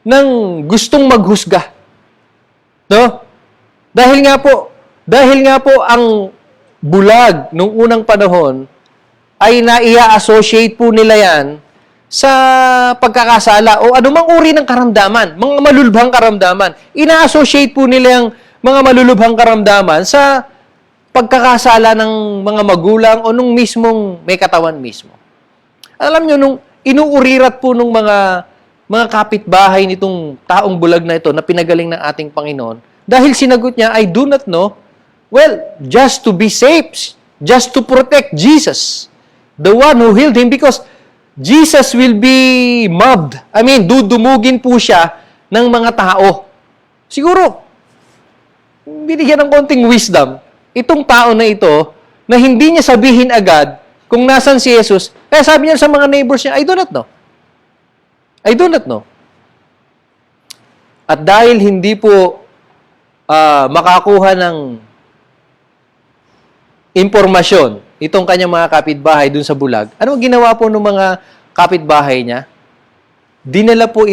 Speaker 2: ng gustong maghusga. No? Dahil nga po ang bulag nung unang panahon ay naia-associate po nila yan sa pagkakasala o anumang uri ng karamdaman, mga malulubhang karamdaman. Ina-associate po nila yung mga malulubhang karamdaman sa pagkakasala ng mga magulang o nung mismong may katawan mismo. Alam nyo, nung inuurirat po nung mga kapitbahay nitong taong bulag na ito na pinagaling ng ating Panginoon, dahil sinagot niya, I do not know, well, just to be safe, just to protect Jesus, the one who healed him, because Jesus will be mobbed. Dudumugin po siya ng mga tao. Siguro, binigyan ng konting wisdom, itong tao na ito, na hindi niya sabihin agad kung nasan si Jesus, kaya sabi niya sa mga neighbors niya, I do not know. I do not know. At dahil hindi po makakuha ng impormasyon itong kanyang mga kapitbahay dun sa bulag, ano ginawa po ng mga kapitbahay niya? Dinala po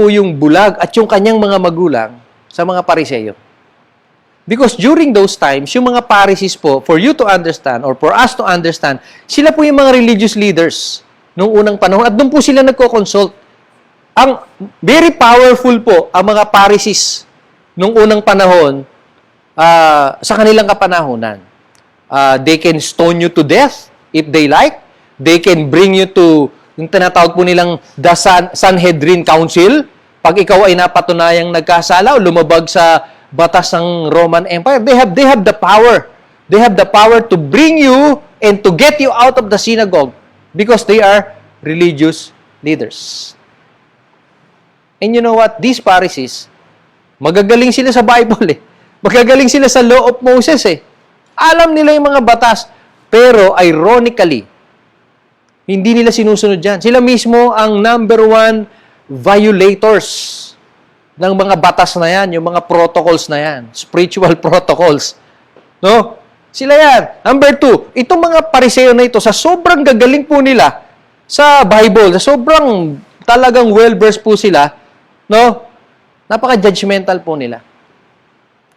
Speaker 2: yung bulag at yung kanyang mga magulang sa mga Pariseyo. Because during those times, yung mga Pharisees po, for you to understand or for us to understand, sila po yung mga religious leaders nung unang panahon at doon po sila nagko-consult. Ang very powerful po ang mga Pharisees nung unang panahon sa kanilang kapanahunan. They can stone you to death if they like. They can bring you to yung tinatawag po nilang the Sanhedrin Council. Pag ikaw ay napatunayang nagkasala o lumabag sa batas ng Roman Empire, they have the power. They have the power to bring you and to get you out of the synagogue because they are religious leaders. And you know what? These Pharisees, magagaling sila sa Bible eh. Magagaling sila sa Law of Moses eh. Alam nila yung mga batas. Pero ironically, hindi nila sinusunod yan. Sila mismo ang number one violators ng mga batas na yan, yung mga protocols na yan, spiritual protocols. No? Sila yan. Number two, itong mga Pariseo na ito, sa sobrang gagaling po nila sa Bible, sa sobrang talagang well-versed po sila, no? Napaka-judgmental po nila.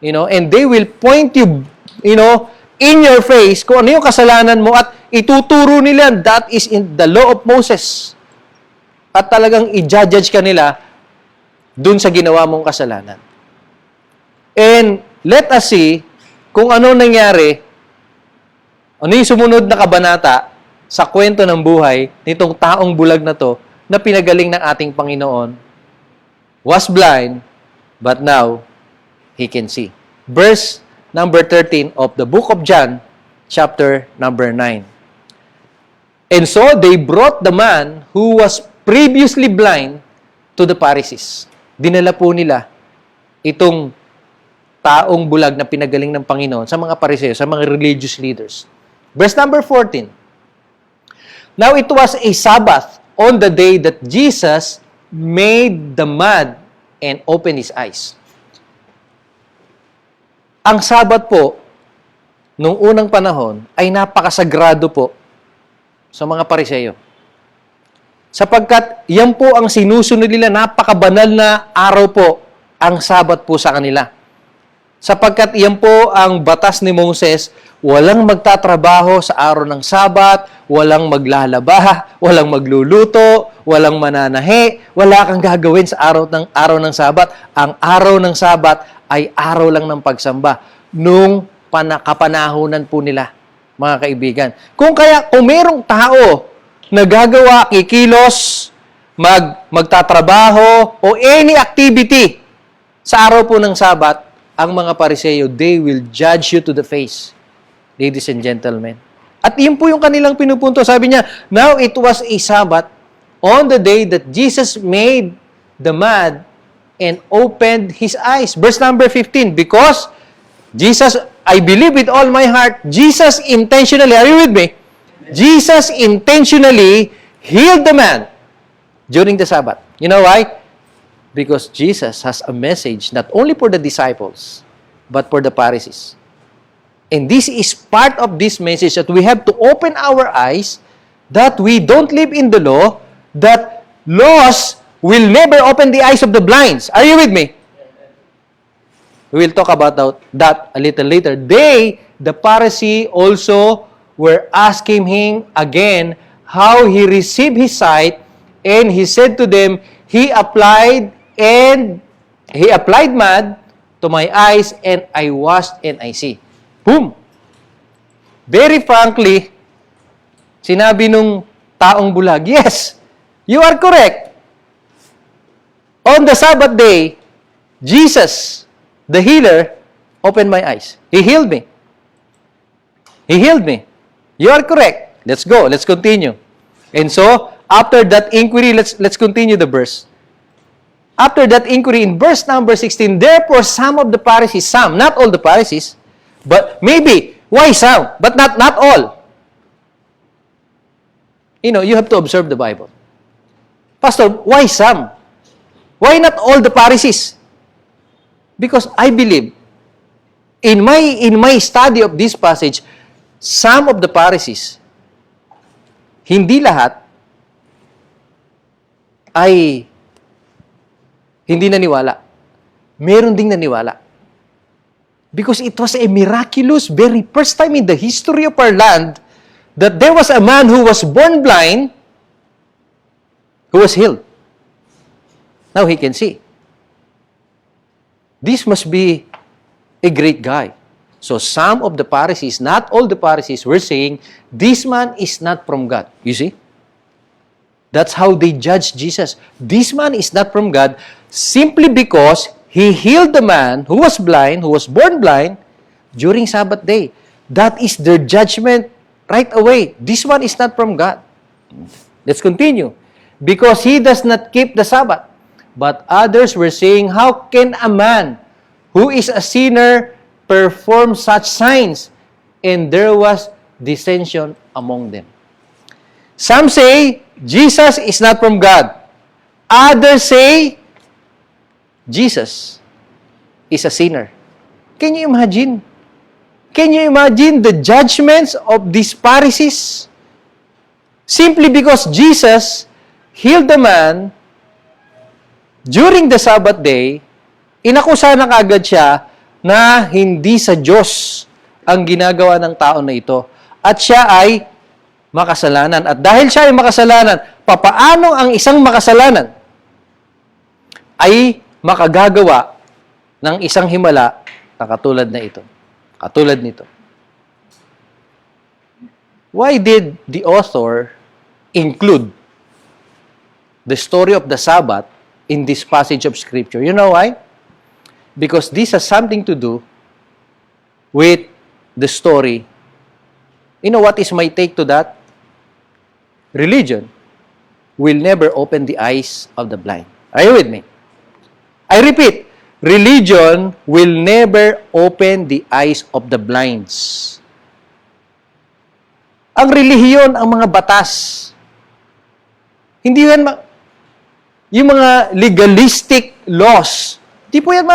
Speaker 2: And they will point you, in your face kung ano yung kasalanan mo at ituturo nila that is in the law of Moses. At talagang i-judge ka nila dun sa ginawa mong kasalanan. And let us see kung ano nangyari, ano yung sumunod na kabanata sa kwento ng buhay nitong taong bulag na to na pinagaling ng ating Panginoon, was blind, but now he can see. Verse number 13 of the book of John, chapter number 9. And so they brought the man who was previously blind to the Pharisees. Dinala po nila itong taong bulag na pinagaling ng Panginoon sa mga Pariseo, sa mga religious leaders. Verse number 14. Now it was a Sabbath on the day that Jesus made the mud and opened his eyes. Ang Sabat po, nung unang panahon, ay napakasagrado po sa mga Pariseo. Sapagkat yan po ang sinusunod nila, napakabanal na araw po ang Sabat po sa kanila. Sapagkat yan po ang batas ni Moses, walang magtatrabaho sa araw ng Sabat, walang maglalaba, walang magluluto, walang mananahi, wala kang gagawin sa araw ng Sabat. Ang araw ng Sabat ay araw lang ng pagsamba nung kapanahunan po nila, mga kaibigan. Kung merong tao na gagawa, kikilos, magtatrabaho, o any activity sa araw po ng Sabat, ang mga Pariseo, they will judge you to the face, ladies and gentlemen. At yun po yung kanilang pinupunto. Sabi niya, now it was a Sabbath on the day that Jesus made the mud and opened his eyes. Verse number 15, because Jesus, I believe with all my heart, Jesus intentionally, are you with me? Jesus intentionally healed the man during the Sabbath. You know why? Because Jesus has a message not only for the disciples, but for the Pharisees. And this is part of this message that we have to open our eyes that we don't live in the law, that laws will never open the eyes of the blinds. Are you with me? We will talk about that a little later. They, the Pharisee, also were asking him again how he received his sight, and he said to them, He applied mud to my eyes, and I washed and I see. Boom! Very frankly, sinabi nung taong bulag, yes, you are correct. On the Sabbath day, Jesus, the healer, opened my eyes. He healed me. He healed me. You are correct. Let's go. Let's continue. And so, after that inquiry, let's continue the verse. After that inquiry, in verse number 16, therefore some of the Pharisees, some, not all the Pharisees, but maybe, why some? But not all. You have to observe the Bible. Pastor, why some? Why not all the Pharisees? Because I believe, in my study of this passage, some of the Pharisees, hindi lahat, ay hindi naniwala. Meron ding naniwala. Because it was a miraculous, very first time in the history of our land that there was a man who was born blind who was healed. Now he can see. This must be a great guy. So some of the Pharisees, not all the Pharisees, were saying, this man is not from God. You see? That's how they judged Jesus. This man is not from God simply because he healed the man who was blind, who was born blind, during Sabbath day. That is their judgment right away. This one is not from God. Let's continue. Because he does not keep the Sabbath. But others were saying, how can a man who is a sinner perform such signs? And there was dissension among them. Some say, Jesus is not from God. Others say, Jesus is a sinner. Can you imagine? Can you imagine the judgments of these Pharisees? Simply because Jesus healed the man during the Sabbath day, inakusa na kaagad siya na hindi sa Diyos ang ginagawa ng tao na ito. At siya ay makasalanan. At dahil siya ay makasalanan, papaano ang isang makasalanan ay makagagawa ng isang himala na katulad na ito? Katulad nito. Why did the author include the story of the Sabbath in this passage of Scripture? You know why? Because this has something to do with the story. You know what is my take to that? Religion will never open the eyes of the blind. Are you with me? I repeat, religion will never open the eyes of the blinds. Ang relihiyon, ang mga batas. Hindi yan, yung mga legalistic laws, hindi po yan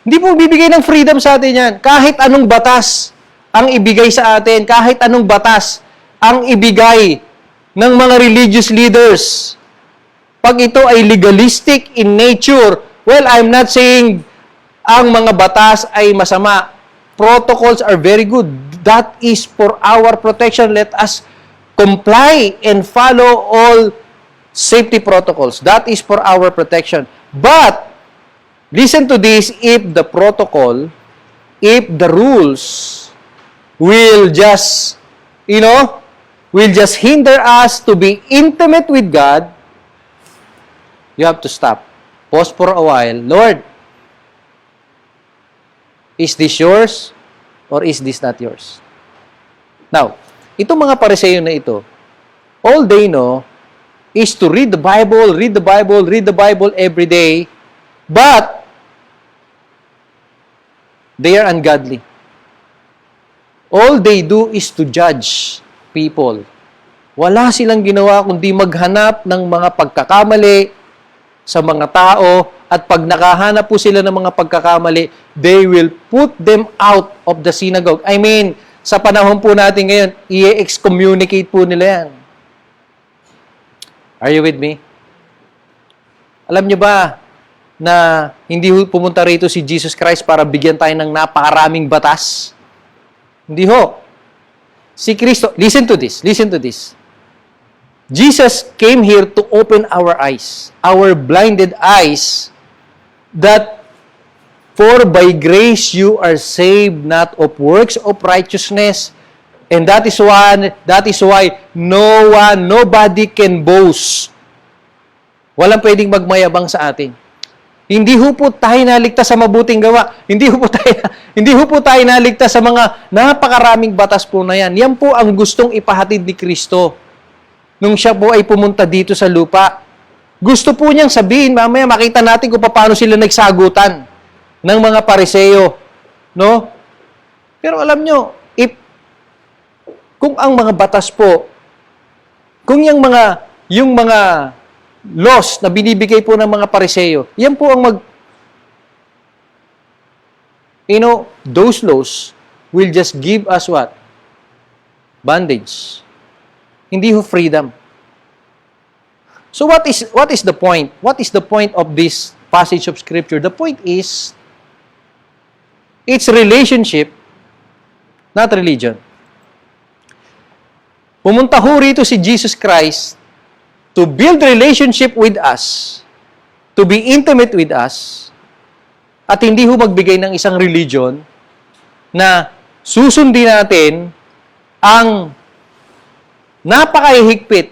Speaker 2: hindi po bibigay ng freedom sa atin yan. Kahit anong batas ang ibigay sa atin, kahit anong batas ang ibigay ng mga religious leaders, pag ito ay legalistic in nature, well, I'm not saying ang mga batas ay masama. Protocols are very good. That is for our protection. Let us comply and follow all safety protocols. That is for our protection. But, listen to this, if the protocol, if the rules will just, will just hinder us to be intimate with God, you have to stop. Pause for a while. Lord, is this yours or is this not yours? Now, itong mga Pariseo na ito, all they know is to read the Bible every day, but they are ungodly. All they do is to judge people. Wala silang ginawa kundi maghanap ng mga pagkakamali sa mga tao, at pag nakahanap po sila ng mga pagkakamali, they will put them out of the synagogue. I mean, sa panahon po natin ngayon, i-excommunicate po nila yan. Are you with me? Alam niyo ba na hindi pumunta rito si Jesus Christ para bigyan tayo ng napakaraming batas? Hindi ho. Si Kristo, listen to this. Jesus came here to open our eyes, our blinded eyes, that for by grace you are saved, not of works of righteousness, and that is why nobody can boast. Walang pwedeng magmayabang sa atin. Hindi ho po tayo naligtas sa mabuting gawa. Hindi ho po tayo naligtas sa mga napakaraming batas po na yan. Yan po ang gustong ipahatid ni Kristo nung siya po ay pumunta dito sa lupa. Gusto po niyang sabihin, mamaya makita natin kung paano sila nagsagutan ng mga Pariseo, no? Pero alam nyo, kung ang mga batas po, kung yung mga laws na binibigay po ng mga Pariseo, yan po ang those laws will just give us what? Bondage. Hindi ho freedom. So what is the point? What is the point of this passage of Scripture? The point is, it's relationship, not religion. Pumunta ho rito si Jesus Christ to build relationship with us, to be intimate with us, at hindi ho magbigay ng isang religion na susundin natin ang napakahigpit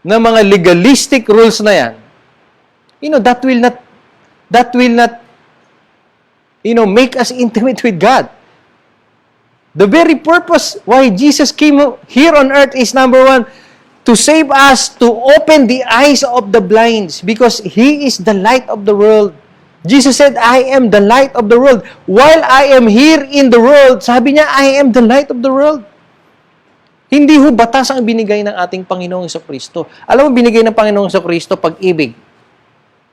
Speaker 2: ng mga legalistic rules na yan. That will not make us intimate with God. The very purpose why Jesus came here on earth is, number one, to save us, to open the eyes of the blinds, because He is the light of the world. Jesus said, I am the light of the world. While I am here in the world, sabi niya, I am the light of the world. Hindi ho batas ang binigay ng ating Panginoong Jesucristo. Alam mo, binigay ng Panginoong Jesucristo pag-ibig.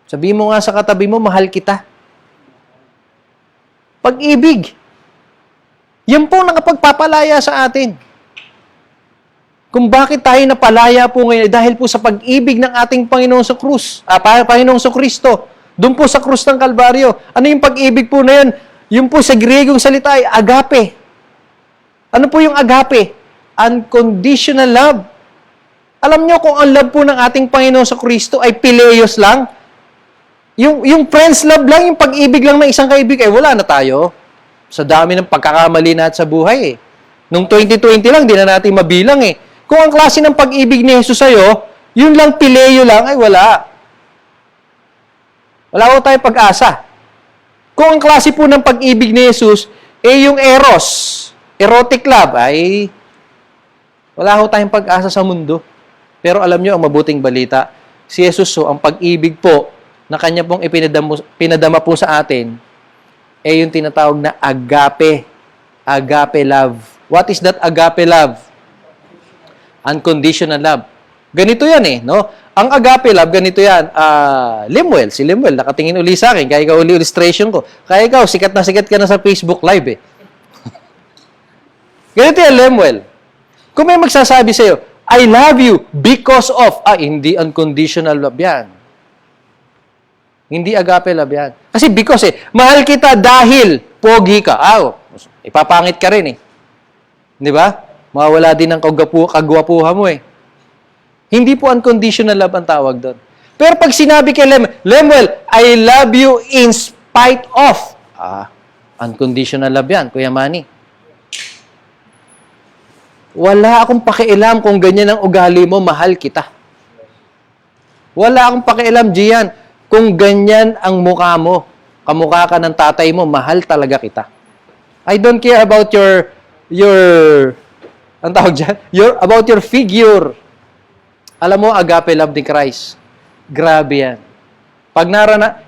Speaker 2: Sabihin mo nga sa katabi mo, mahal kita. Pag-ibig. Yan po nakapagpapalaya sa atin. Kung bakit tayo napalaya po ngayon, dahil po sa pag-ibig ng ating Panginoong sa krus, Panginoong Jesucristo, doon po sa krus ng Kalbaryo. Ano yung pag-ibig po na yun? Yung po sa Griegong salita ay agape. Ano po yung agape? Unconditional love. Alam nyo kung ang love po ng ating Panginoon sa Kristo ay pileos lang, yung friends love lang, yung pag-ibig lang ng isang kaibig, wala na tayo. Sa dami ng pagkakamali natin sa buhay Nung 2020 lang, di na natin mabilang Kung ang klase ng pag-ibig ni Jesus sa'yo, yun lang pileo lang, ay wala. Wala ko tayong pag-asa. Kung ang klase po ng pag-ibig ni Jesus, yung eros, erotic love, ay wala ho tayong pag-asa sa mundo. Pero alam nyo, ang mabuting balita, si Jesus ang pag-ibig po na kanya pong pinadama po sa atin, yung tinatawag na agape. Agape love. What is that agape love? Unconditional love. Ganito yan no? Ang agape love, ganito yan. Limuel, si Limuel, nakatingin uli sa akin, kaya ikaw uli illustration ko. Kaya ikaw, sikat ka na sa Facebook Live Ganito yan, Limuel. Kung may magsasabi sa'yo, I love you because of, hindi unconditional love yan. Hindi agape love yan. Kasi because mahal kita dahil pogi ka. Ipapangit ka rin Di ba? Mawawala din ang kagwapuhan mo Hindi po unconditional love ang tawag doon. Pero pag sinabi kay Lemuel, I love you in spite of. Unconditional love yan, Kuya Manny. Wala akong pakialam kung ganyan ang ugali mo, mahal kita. Wala akong pakialam, Gian, kung ganyan ang mukha mo. Kamukha ka ng tatay mo, mahal talaga kita. I don't care about ang tawag dyan? About your figure. Alam mo, agape love ni Christ. Grabe yan.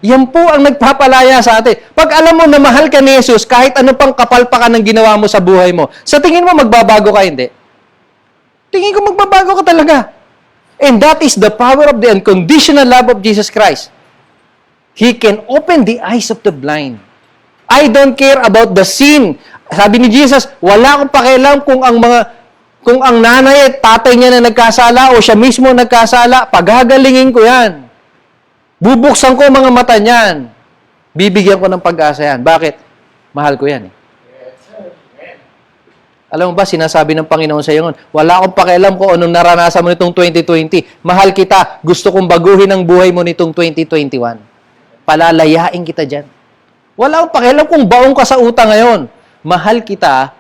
Speaker 2: Yan po ang nagpapalaya sa atin. Pag alam mo na mahal ka ni Jesus, kahit ano pang kapalpakan ng ginawa mo sa buhay mo, sa tingin mo magbabago ka, hindi? Tingin ko magbabago ka talaga. And that is the power of the unconditional love of Jesus Christ. He can open the eyes of the blind. I don't care about the sin. Sabi ni Jesus, wala akong pakialam kung ang nanay at tatay niya na nagkasala o siya mismo nagkasala, paghagalingin ko yan. Bubuksan ko mga mata niyan. Bibigyan ko ng pag-asa yan. Bakit? Mahal ko yan Alam mo ba, sinasabi ng Panginoon sa iyo, wala akong pakialam kung anong naranasan mo nitong 2020. Mahal kita. Gusto kong baguhin ang buhay mo nitong 2021. Palalayain kita dyan. Wala akong pakialam kung baong ka sa utang ngayon. Mahal kita,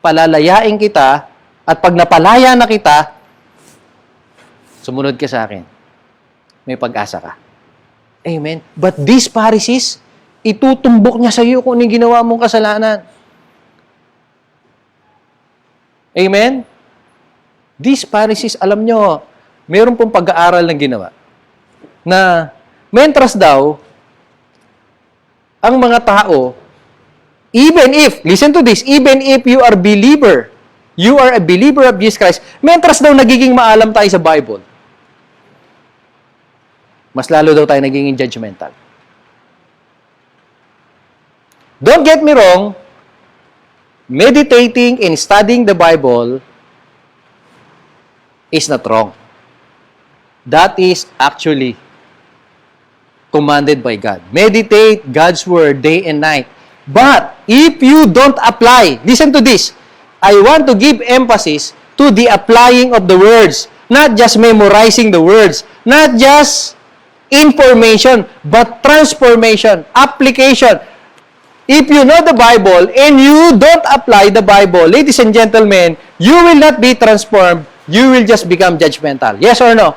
Speaker 2: palalayain kita, at pag napalaya na kita, sumunod ka sa akin. May pag-asa ka. Amen. But these Pharisees, itutumbok niya sa iyo kung anong ginawa mong kasalanan. Amen? These Pharisees, alam nyo, meron pong pag-aaral na ginawa. Na, mentras daw, ang mga tao, listen to this, even if you are a believer of Jesus Christ, mentras daw nagiging maalam tayo sa Bible. Mas lalo daw tayo nagiging judgmental. Don't get me wrong, meditating and studying the Bible is not wrong. That is actually commanded by God. Meditate God's Word day and night. But if you don't apply, listen to this, I want to give emphasis to the applying of the words, not just memorizing the words, not just information, but transformation, application. If you know the Bible and you don't apply the Bible, ladies and gentlemen, you will not be transformed. You will just become judgmental. Yes or no?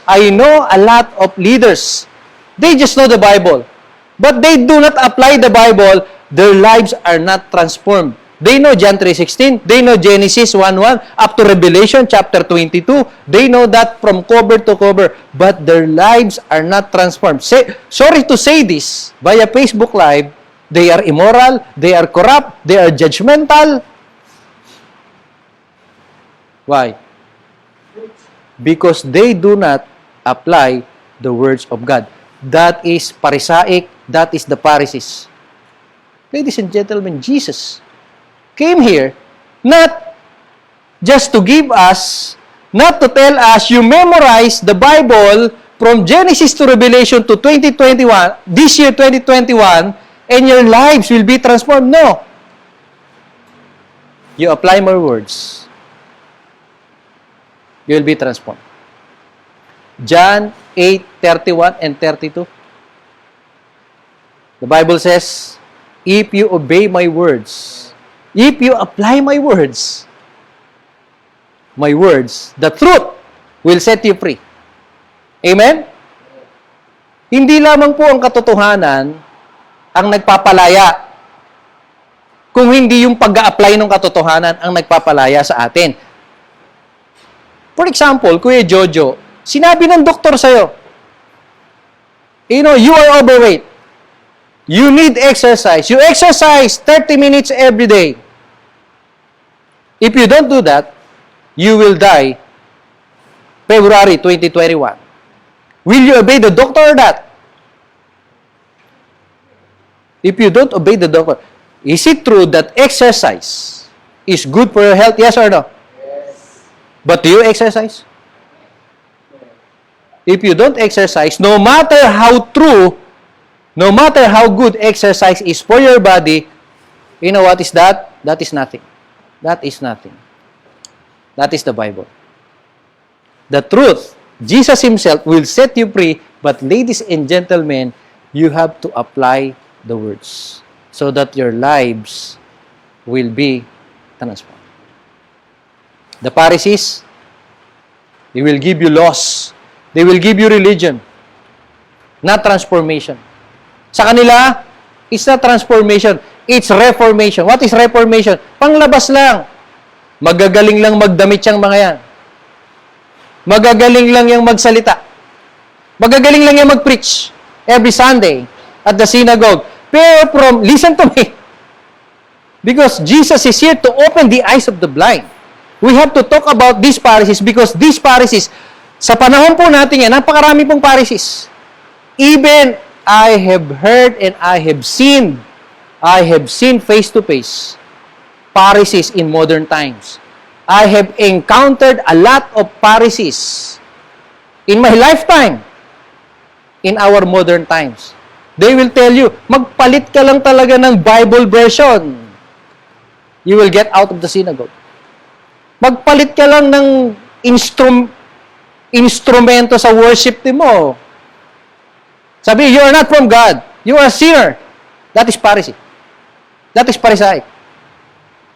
Speaker 2: I know a lot of leaders. They just know the Bible. But they do not apply the Bible. Their lives are not transformed. They know John 3:16. They know Genesis 1:1 up to Revelation chapter 22. They know that from cover to cover. But their lives are not transformed. Sorry to say this via Facebook Live, they are immoral, they are corrupt, they are judgmental. Why? Because they do not apply the words of God. That is Pharisaic, that is the Pharisees. Ladies and gentlemen, Jesus came here not just to give us, not to tell us, you memorize the Bible from Genesis to Revelation to 2021, this year 2021, and your lives will be transformed. No. You apply my words. You will be transformed. John 8:31 and 32. The Bible says, if you obey my words, if you apply my words, the truth will set you free. Amen? Hindi lamang po ang katotohanan ang nagpapalaya. Kung hindi yung pag-a-apply ng katotohanan ang nagpapalaya sa atin. For example, Kuya Jojo, sinabi ng doktor sa'yo, You are overweight. You need exercise. You exercise 30 minutes every day. If you don't do that, you will die February 2021. Will you obey the doctor or not? If you don't obey the doctor, is it true that exercise is good for your health? Yes or no?
Speaker 3: Yes.
Speaker 2: But do you exercise? If you don't exercise, no matter how true, no matter how good exercise is for your body, you know what is that? That is nothing. That is nothing. That is the Bible. The truth, Jesus Himself will set you free, but ladies and gentlemen, you have to apply the words so that your lives will be transformed. The Pharisees, they will give you laws. They will give you religion, not transformation. Sa kanila, it's not transformation. It's reformation. What is reformation? Panglabas lang. Magagaling lang magdamit yung mga yan. Magagaling lang yung magsalita. Magagaling lang yung mag-preach every Sunday at the synagogue. Pero listen to me. Because Jesus is here to open the eyes of the blind. We have to talk about these Pharisees because these Pharisees, sa panahon po natin yan, napakarami pong Pharisees. Even I have heard and I have seen face to face Pharisees in modern times. I have encountered a lot of Pharisees in my lifetime, in our modern times. They will tell you, magpalit ka lang talaga ng Bible version. You will get out of the synagogue. Magpalit ka lang ng instrumento sa worship team mo. Sabi, you are not from God. You are a sinner. That is Pharisee. That is Pharisaic.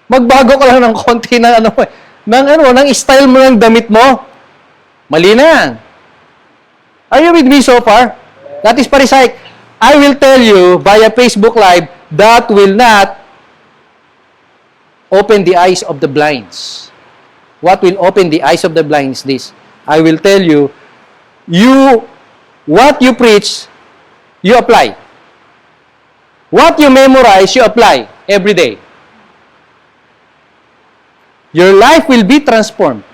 Speaker 2: Magbago ka lang ng konti ng style mo ng damit mo. Mali na yan. Are you with me so far? That is Pharisaic. I will tell you via Facebook Live, that will not open the eyes of the blinds. What will open the eyes of the blinds? This. I will tell you, what you preach, you apply. What you memorize, you apply every day. Your life will be transformed.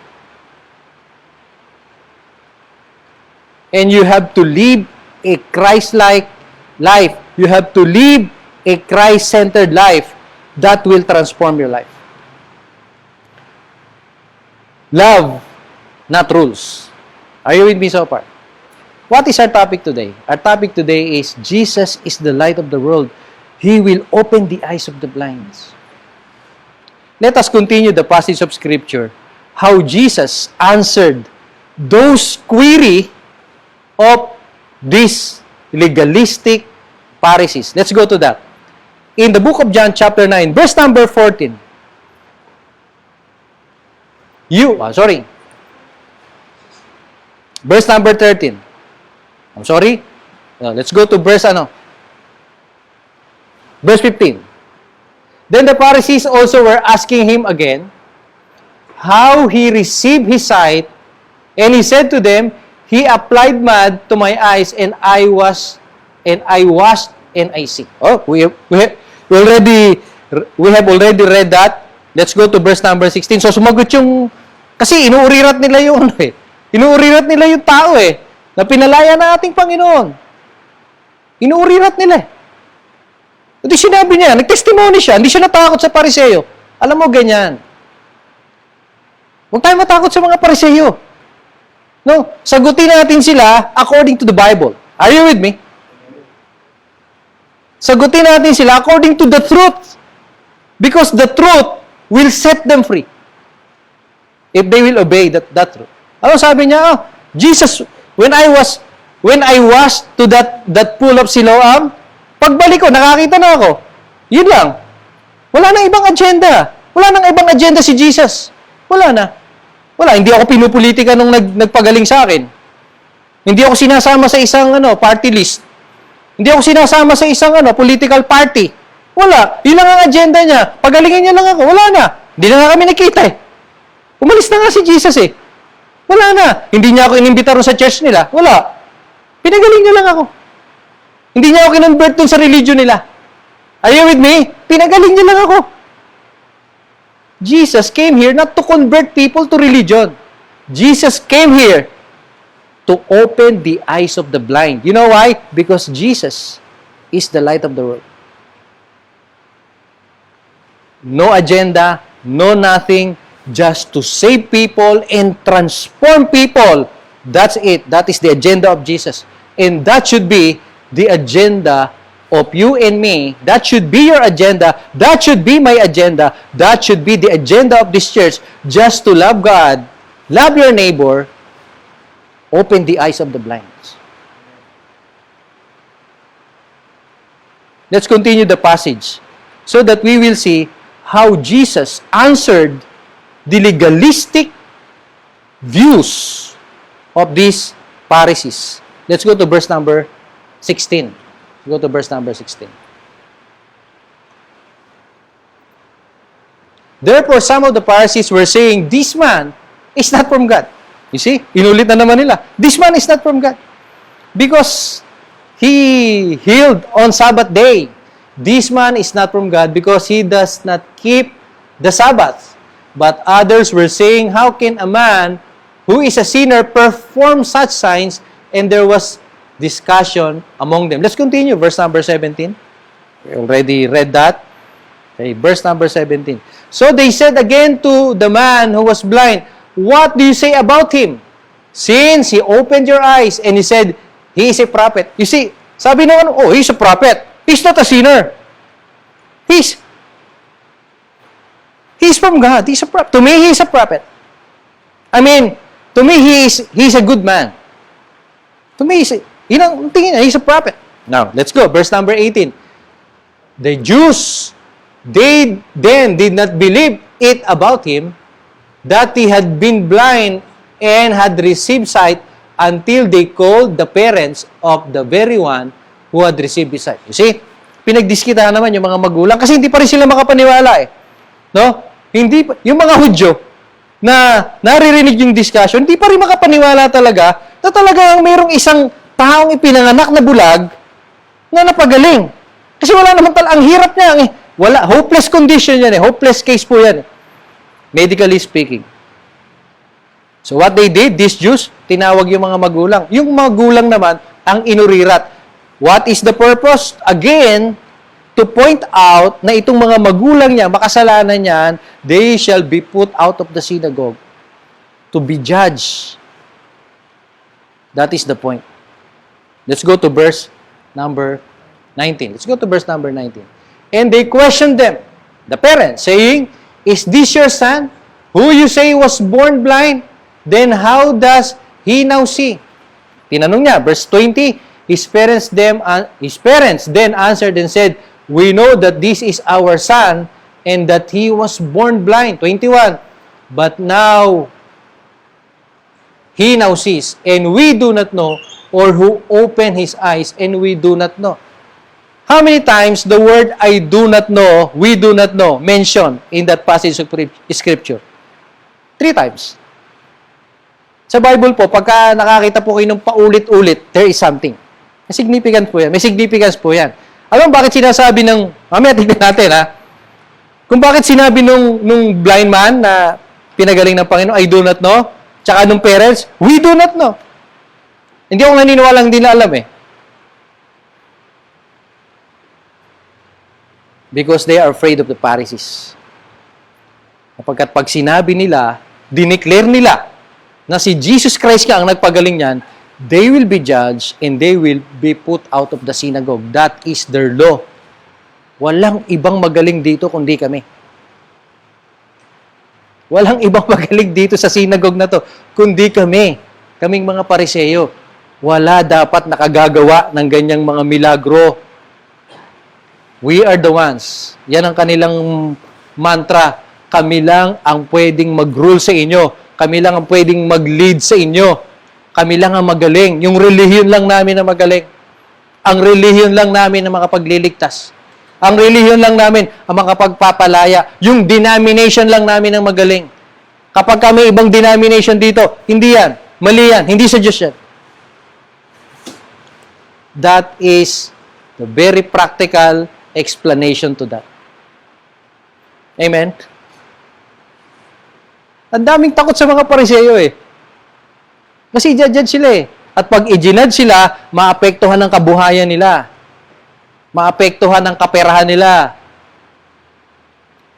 Speaker 2: And you have to live a Christ-like life. You have to live a Christ-centered life that will transform your life. Love, not rules. Are you with me so far? What is our topic today? Our topic today is Jesus is the light of the world. He will open the eyes of the blinds. Let us continue the passage of Scripture. How Jesus answered those query of these legalistic Pharisees. Let's go to that. In the book of John chapter 9, verse number 14. Verse number 13. I'm sorry. Let's go to verse Verse 15. Then the Pharisees also were asking him again how he received his sight, and he said to them, he applied mud to my eyes, and I washed and I see. Oh, we have already read that. Let's go to verse number 16. So sumagot yung, kasi inuurirat nila yung inuurirat nila yung tao na pinalaya na ating Panginoon. Inuurirat nila. Hindi sinabi niya, nagtestimony siya, hindi siya natakot sa Pariseo. Alam mo, ganyan. Huwag tayo matakot sa mga Pariseo. No, sagutin natin sila according to the Bible. Are you with me? Sagutin natin sila according to the truth. Because the truth will set them free. If they will obey that truth. Ano sabi niya? Jesus, when I was to that pool of Siloam, pagbalik ko, nakakita na ako. Yun lang. Wala nang ibang agenda. Wala nang ibang agenda si Jesus. Wala na. Wala, hindi ako pinupolitika nung nagpagaling sa akin. Hindi ako sinasama sa isang party list. Hindi ako sinasama sa isang political party. Wala. Yun lang ang agenda niya. Pagalingin niya lang ako. Wala na. Hindi na nga kami nakita Umalis na nga si Jesus Wala na. Hindi niya ako inimbita ron sa church nila. Wala. Pinagaling niya lang ako. Hindi niya ako kinonvert dun sa religion nila. Are you with me? Pinagaling niya lang ako. Jesus came here not to convert people to religion. Jesus came here to open the eyes of the blind. You know why? Because Jesus is the light of the world. No agenda, no nothing, just to save people and transform people. That's it. That is the agenda of Jesus. And that should be the agenda of you and me. That should be your agenda. That should be my agenda. That should be the agenda of this church. Just to love God, love your neighbor, open the eyes of the blind. Let's continue the passage so that we will see how Jesus answered the legalistic views of these Pharisees. Let's go to verse number 16. Go to verse number 16. Therefore, some of the Pharisees were saying, this man is not from God. You see, inulit na naman nila. This man is not from God. Because he healed on Sabbath day. This man is not from God because he does not keep the Sabbath. But others were saying, how can a man who is a sinner perform such signs? And there was discussion among them. Let's continue. Verse number 17. We already read that. Okay, verse number 17. So they said again to the man who was blind, what do you say about him? Since he opened your eyes and he said, he is a prophet. You see, sabi naman, oh, he's a prophet. He's not a sinner. He's from God. He's a prophet. To me, he's a prophet. I mean, to me, he's a good man. To me, tingin niya, he's a prophet. Now, let's go. Verse number 18. The Jews, they then did not believe it about him that he had been blind and had received sight until they called the parents of the very one who had received his sight. You see, pinagdiskitahan naman yung mga magulang kasi hindi pa rin sila makapaniwala eh. No? Hindi yung mga Hudyo na naririnig yung discussion, hindi pa rin makapaniwala talaga na talagang mayroong isang taong ipinanganak na bulag na napagaling. Kasi wala naman ang hirap niya. Wala, hopeless condition yan eh. Hopeless case po yan. Medically speaking. So what they did, these Jews, tinawag yung mga magulang. Yung magulang naman, ang inurirat. What is the purpose? Again, to point out na itong mga magulang niya, makasalanan niyan, they shall be put out of the synagogue to be judged. That is the point. Let's go to verse number 19. Let's go to verse number 19. And they questioned them, the parents, saying, is this your son, who you say was born blind? Then how does he now see? Tinanong niya, verse 20, his parents then answered and said, we know that this is our son, and that he was born blind. 21, but now he now sees, and we do not know, or who opened his eyes, and we do not know. How many times the word I do not know, we do not know, mentioned in that passage of Scripture? 3 times. Sa Bible po, pagka nakakita po kayo ng paulit-ulit, there is something. May significance po yan. May significance po yan. Alam mo bakit sinasabi ng, mamaya tignan natin ha, kung bakit sinabi nung blind man na pinagaling ng Panginoon, I do not know, tsaka nung parents, we do not know. Hindi ako naniniwalang hindi na alam eh. Because they are afraid of the Pharisees. Kapagkat pag sinabi nila, dineclare nila na si Jesus Christ ka ang nagpagaling niyan, they will be judged and they will be put out of the synagogue. That is their law. Walang ibang magaling dito kundi kami. Walang ibang magaling dito sa synagogue na to kundi kami. Kaming mga Pariseo. Wala dapat nakagagawa ng ganyang mga milagro. We are the ones. Yan ang kanilang mantra. Kami lang ang pwedeng mag-rule sa inyo. Kami lang ang pwedeng mag-lead sa inyo. Kami lang ang magaling. Yung relihiyon lang namin na magaling. Ang relihiyon lang namin na makapagliligtas. Ang relihiyon lang namin ang makapagpapalaya. Yung denomination lang namin ang magaling. Kapag kami ibang denomination dito, hindi yan. Mali yan. Hindi sa Diyos yan. That is The very practical explanation to that. Amen? Ang daming takot sa mga Pariseo eh. Kasi i-judge sila eh. At pag i-judge sila, maapektuhan ng kabuhayan nila. Maapektuhan ng kaperahan nila.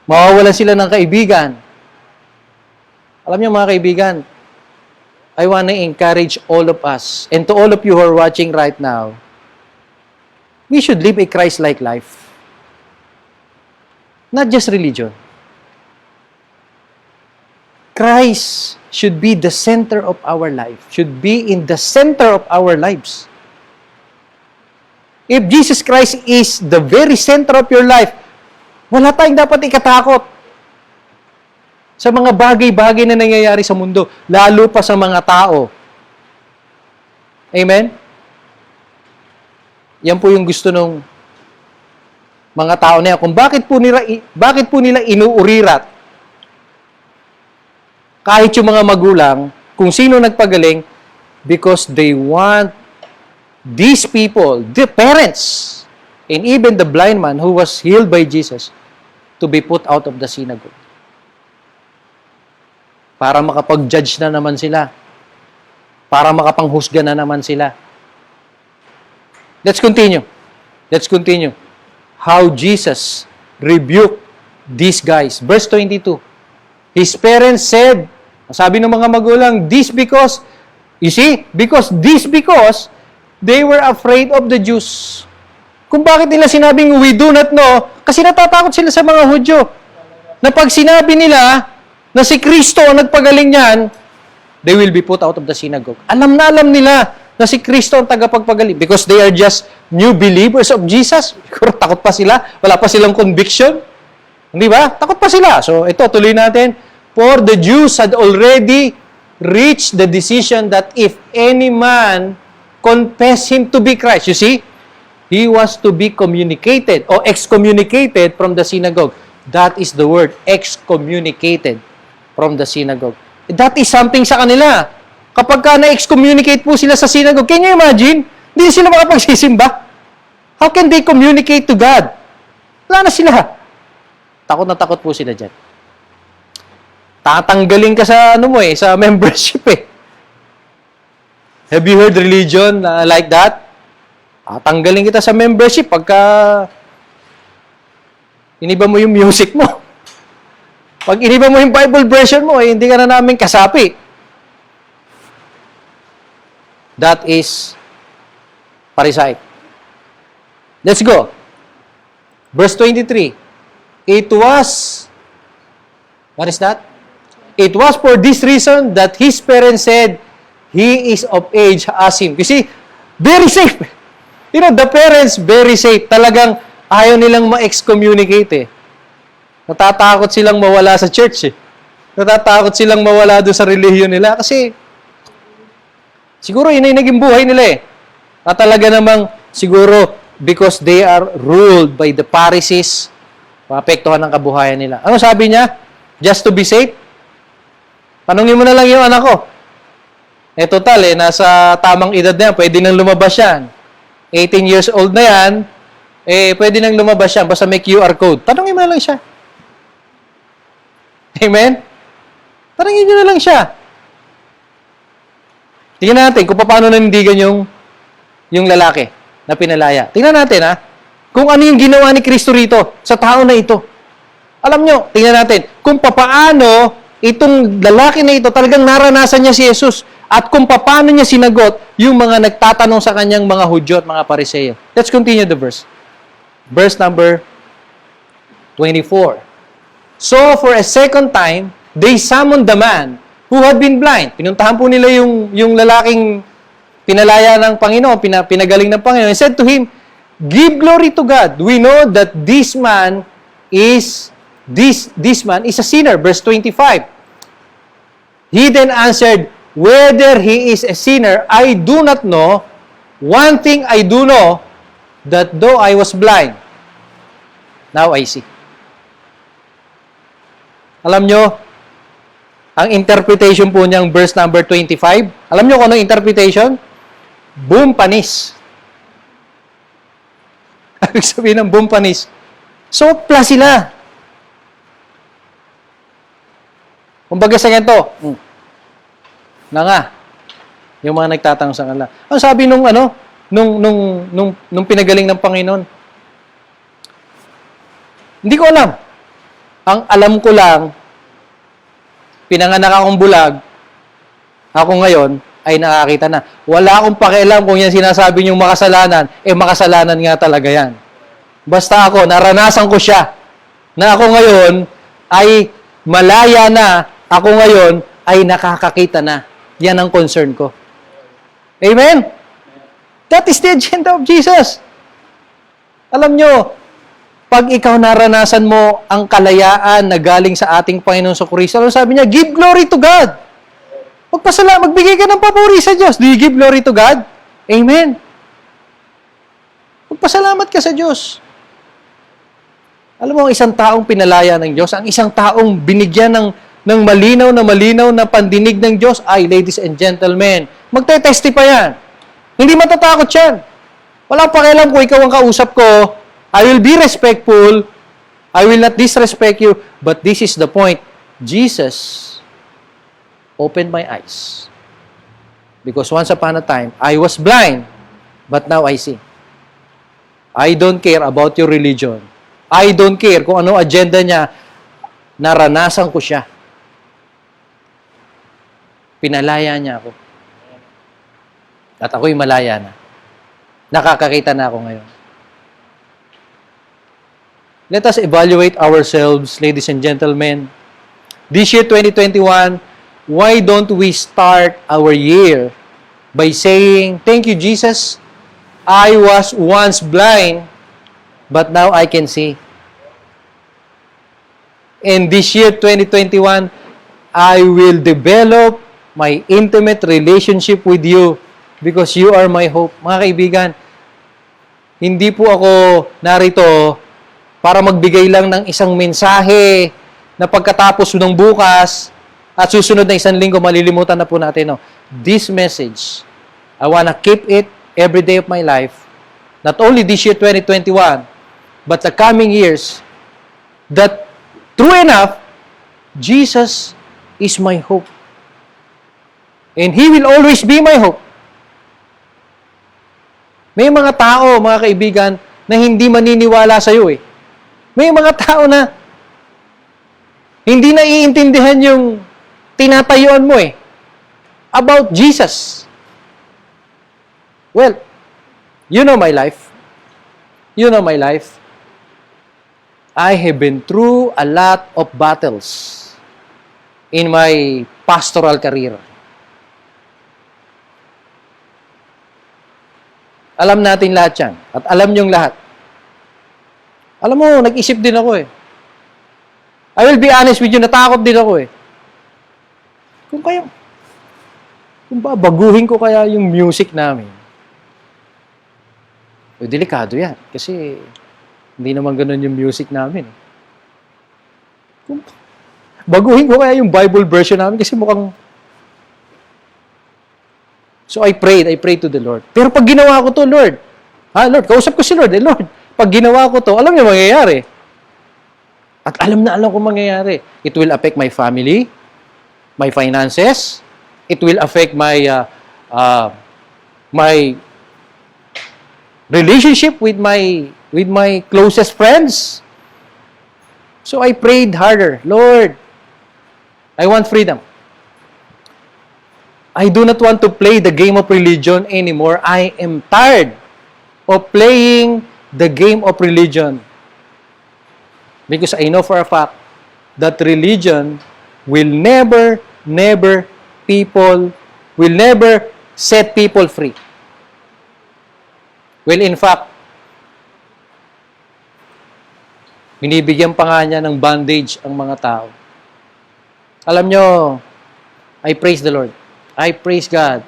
Speaker 2: Mawawalan sila ng kaibigan. Alam niyo mga kaibigan, I want to encourage all of us, and to all of you who are watching right now, we should live a Christ-like life. Not just religion. Christ should be the center of our life, should be in the center of our lives. If Jesus Christ is the very center of your life, wala tayong dapat ikatakot sa mga bagay-bagay na nangyayari sa mundo, lalo pa sa mga tao. Amen? Yan po yung gusto ng mga tao na yan. Kung bakit po nila inuurirat kahit yung mga magulang, kung sino nagpagaling, because they want these people, the parents, and even the blind man who was healed by Jesus, to be put out of the synagogue. Para makapag-judge na naman sila. Para makapanghusga na naman sila. Let's continue. Let's continue. How Jesus rebuked these guys. Verse 22. His parents said, sabi ng mga magulang, this because, you see, because they were afraid of the Jews. Kung bakit nila sinabing, we do not know, kasi natatakot sila sa mga Hudyo. Na pag sinabi nila na si Kristo ang nagpagaling niyan, they will be put out of the synagogue. Alam nila na si Kristo ang tagapagpagaling because they are just new believers of Jesus. Takot pa sila. Wala pa silang conviction. Hindi ba? Takot pa sila. So, ito, tuloy natin. For the Jews had already reached the decision that if any man confess him to be Christ, you see, he was to be communicated or excommunicated from the synagogue. That is the word, excommunicated from the synagogue. That is something sa kanila. Kapag ka na-excommunicate po sila sa synagogue, can you imagine? Hindi sila makapagsisimba. How can they communicate to God? Wala na sila. Takot na takot po sila dyan. Tatanggalin ka sa, sa membership eh. Have you heard religion like that? Tanggalin kita sa membership pagka iniba mo yung music mo. Pag iniba mo yung Bible version mo, hindi ka na namin kasapi. That is Pharisaic. Let's go. Verse 23. What is that? It was for this reason that his parents said, he is of age as him. You see, very safe. The parents, very safe. Talagang ayaw nilang ma-excommunicate eh. Natatakot silang mawala sa church eh. Natatakot silang mawala doon sa relihiyon nila kasi siguro yun ay naging buhay nila eh. At talaga namang siguro because they are ruled by the Pharisees, maapektuhan ng kabuhayan nila. Ano sabi niya? Just to be safe? Tanungin mo na lang yung anak ko. Total nasa tamang edad na yan, pwede nang lumabas yan. 18 years old na yan, pwede nang lumabas yan, basta may QR code. Tanungin mo na lang siya. Amen? Tanungin nyo na lang siya. Tingnan natin kung paano nanindigan yung lalaki na pinalaya. Tingnan natin kung ano yung ginawa ni Kristo rito sa tao na ito. Alam nyo, tingnan natin kung paano itong lalaki na ito talagang naranasan niya si Jesus at kung paano niya sinagot yung mga nagtatanong sa kanyang mga Hudyo at mga Pariseo. Let's continue the verse. Verse number 24. So, for a second time, they summoned the man who had been blind. Pinuntahan po nila yung lalaking pinalaya ng Panginoon, pinagaling ng Panginoon, and said to him, give glory to God. We know that this man is a sinner. Verse 25. He then answered, whether he is a sinner, I do not know. One thing I do know, that though I was blind, now I see. Alam nyo, ang interpretation po niyang verse number 25, alam nyo kung ano interpretation? Boom, panis. Ibig sabihin ng buong panis. Sopla sila. Kumbaga sa ganito, na nga, yung mga nagtatanong sa kanila. Ang sabi nung pinagaling ng Panginoon, hindi ko alam. Ang alam ko lang, pinanganak akong bulag, ako ngayon ay nakakita na. Wala akong pakialam kung yan sinasabi niyong makasalanan, makasalanan nga talaga yan. Basta ako, naranasan ko siya, na ako ngayon ay malaya na, ako ngayon ay nakakakita na. Yan ang concern ko. Amen? That is the agenda of Jesus. Alam nyo, pag ikaw naranasan mo ang kalayaan na galing sa ating Panginoon sa Kristo, ano sabi niya? Give glory to God. Magbigay ka ng papuri sa Diyos. Do you give glory to God? Amen. Magpasalamat ka sa Diyos. Alam mo, ang isang taong pinalaya ng Diyos, ang isang taong binigyan ng malinaw na pandinig ng Diyos, ay, ladies and gentlemen, magte-testify yan. Hindi matatakot yan. Walang pakialam kung ikaw ang kausap ko. I will be respectful. I will not disrespect you. But this is the point. Jesus opened my eyes. Because once upon a time, I was blind, but now I see. I don't care about your religion. I don't care kung ano agenda niya. Naranasan ko siya. Pinalaya niya ako. At ako'y malaya na. Nakakakita na ako ngayon. Let us evaluate ourselves, ladies and gentlemen. This year, 2021, why don't we start our year by saying, thank you, Jesus. I was once blind, but now I can see. And this year, 2021, I will develop my intimate relationship with you because you are my hope. Mga kaibigan, hindi po ako narito para magbigay lang ng isang mensahe na pagkatapos ng bukas at susunod na isang linggo, malilimutan na po natin. No? This message, I wanna keep it every day of my life. Not only this year, 2021, but the coming years, that true enough, Jesus is my hope. And He will always be my hope. May mga tao, mga kaibigan, na hindi maniniwala sa iyo eh. May mga tao na hindi naiintindihan yung tinatayuan mo eh. About Jesus. Well, you know my life. You know my life. I have been through a lot of battles in my pastoral career. Alam natin lahat yan. At alam niyong lahat. Alam mo, nag-isip din ako eh. I will be honest with you, natakot din ako eh. Kung babaguhin ko kaya yung music namin. Delikado yan. Kasi hindi naman ganun yung music namin. Baguhin ko kaya yung Bible version namin kasi mukhang... So I prayed to the Lord. Pero pag ginawa ko to, Lord, Lord, kausap ko si Lord, Lord, pag ginawa ko to, alam niyo mangyayari. At alam kung mangyayari. It will affect my family, my finances, it will affect my my relationship with my closest friends. So I prayed harder, Lord, I want freedom. I do not want to play the game of religion anymore. I am tired of playing the game of religion. Because I know for a fact that religion will never set people free. Well, in fact, binibigyan pa nga niya ng bondage ang mga tao. Alam nyo, I praise the Lord. I praise God.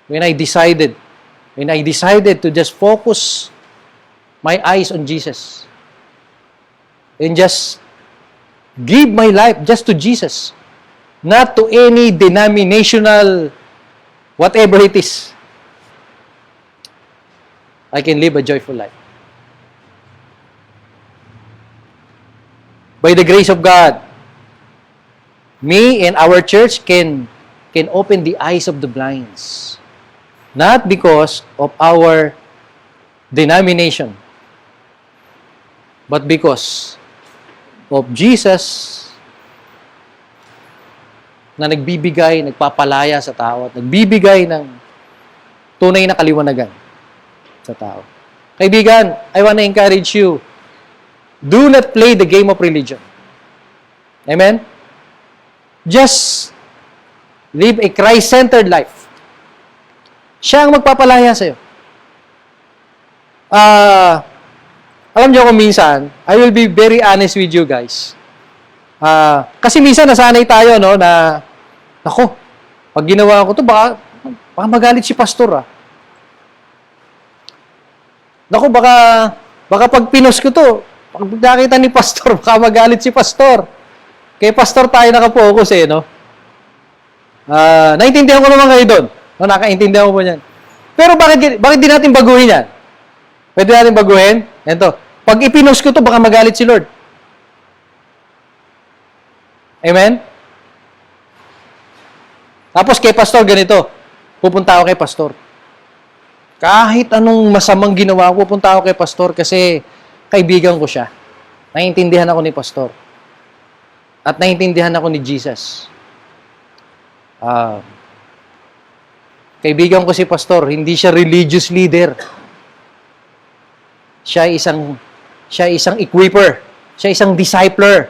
Speaker 2: When I decided to just focus my eyes on Jesus and just give my life just to Jesus, not to any denominational whatever it is. I can live a joyful life. By the grace of God, me and our church can open the eyes of the blinds. Not because of our denomination, but because of Jesus na nagbibigay, nagpapalaya sa tao at nagbibigay ng tunay na kaliwanagan sa tao. Kaibigan, I want to encourage you, do not play the game of religion. Amen? Just live a Christ-centered life. Siya ang magpapalaya sa'yo. Alam niyo kung minsan, I will be very honest with you guys. Kasi minsan nasanay tayo, no, na, ako, pag ginawa ko to, baka magalit si pastor, Naku, baka pag pinost ko to, pag nakita ni pastor, baka magalit si pastor. Kay pastor tayo nakapokus no? Naintindihan ko naman kayo doon. No, nakaintindihan ko po yan. Pero bakit di natin baguhin yan? Pwede natin baguhin? Ito, pag ipinost ko to, baka magalit si Lord. Amen? Tapos kay pastor, ganito. Pupunta ako kay pastor. Kahit anong masamang ginawa ko, pupunta ako kay pastor kasi kaibigan ko siya. Naiintindihan ako ni pastor. At naiintindihan ako ni Jesus. Kaibigan ko si pastor, hindi siya religious leader. Siya isang equiper. Siya isang discipler.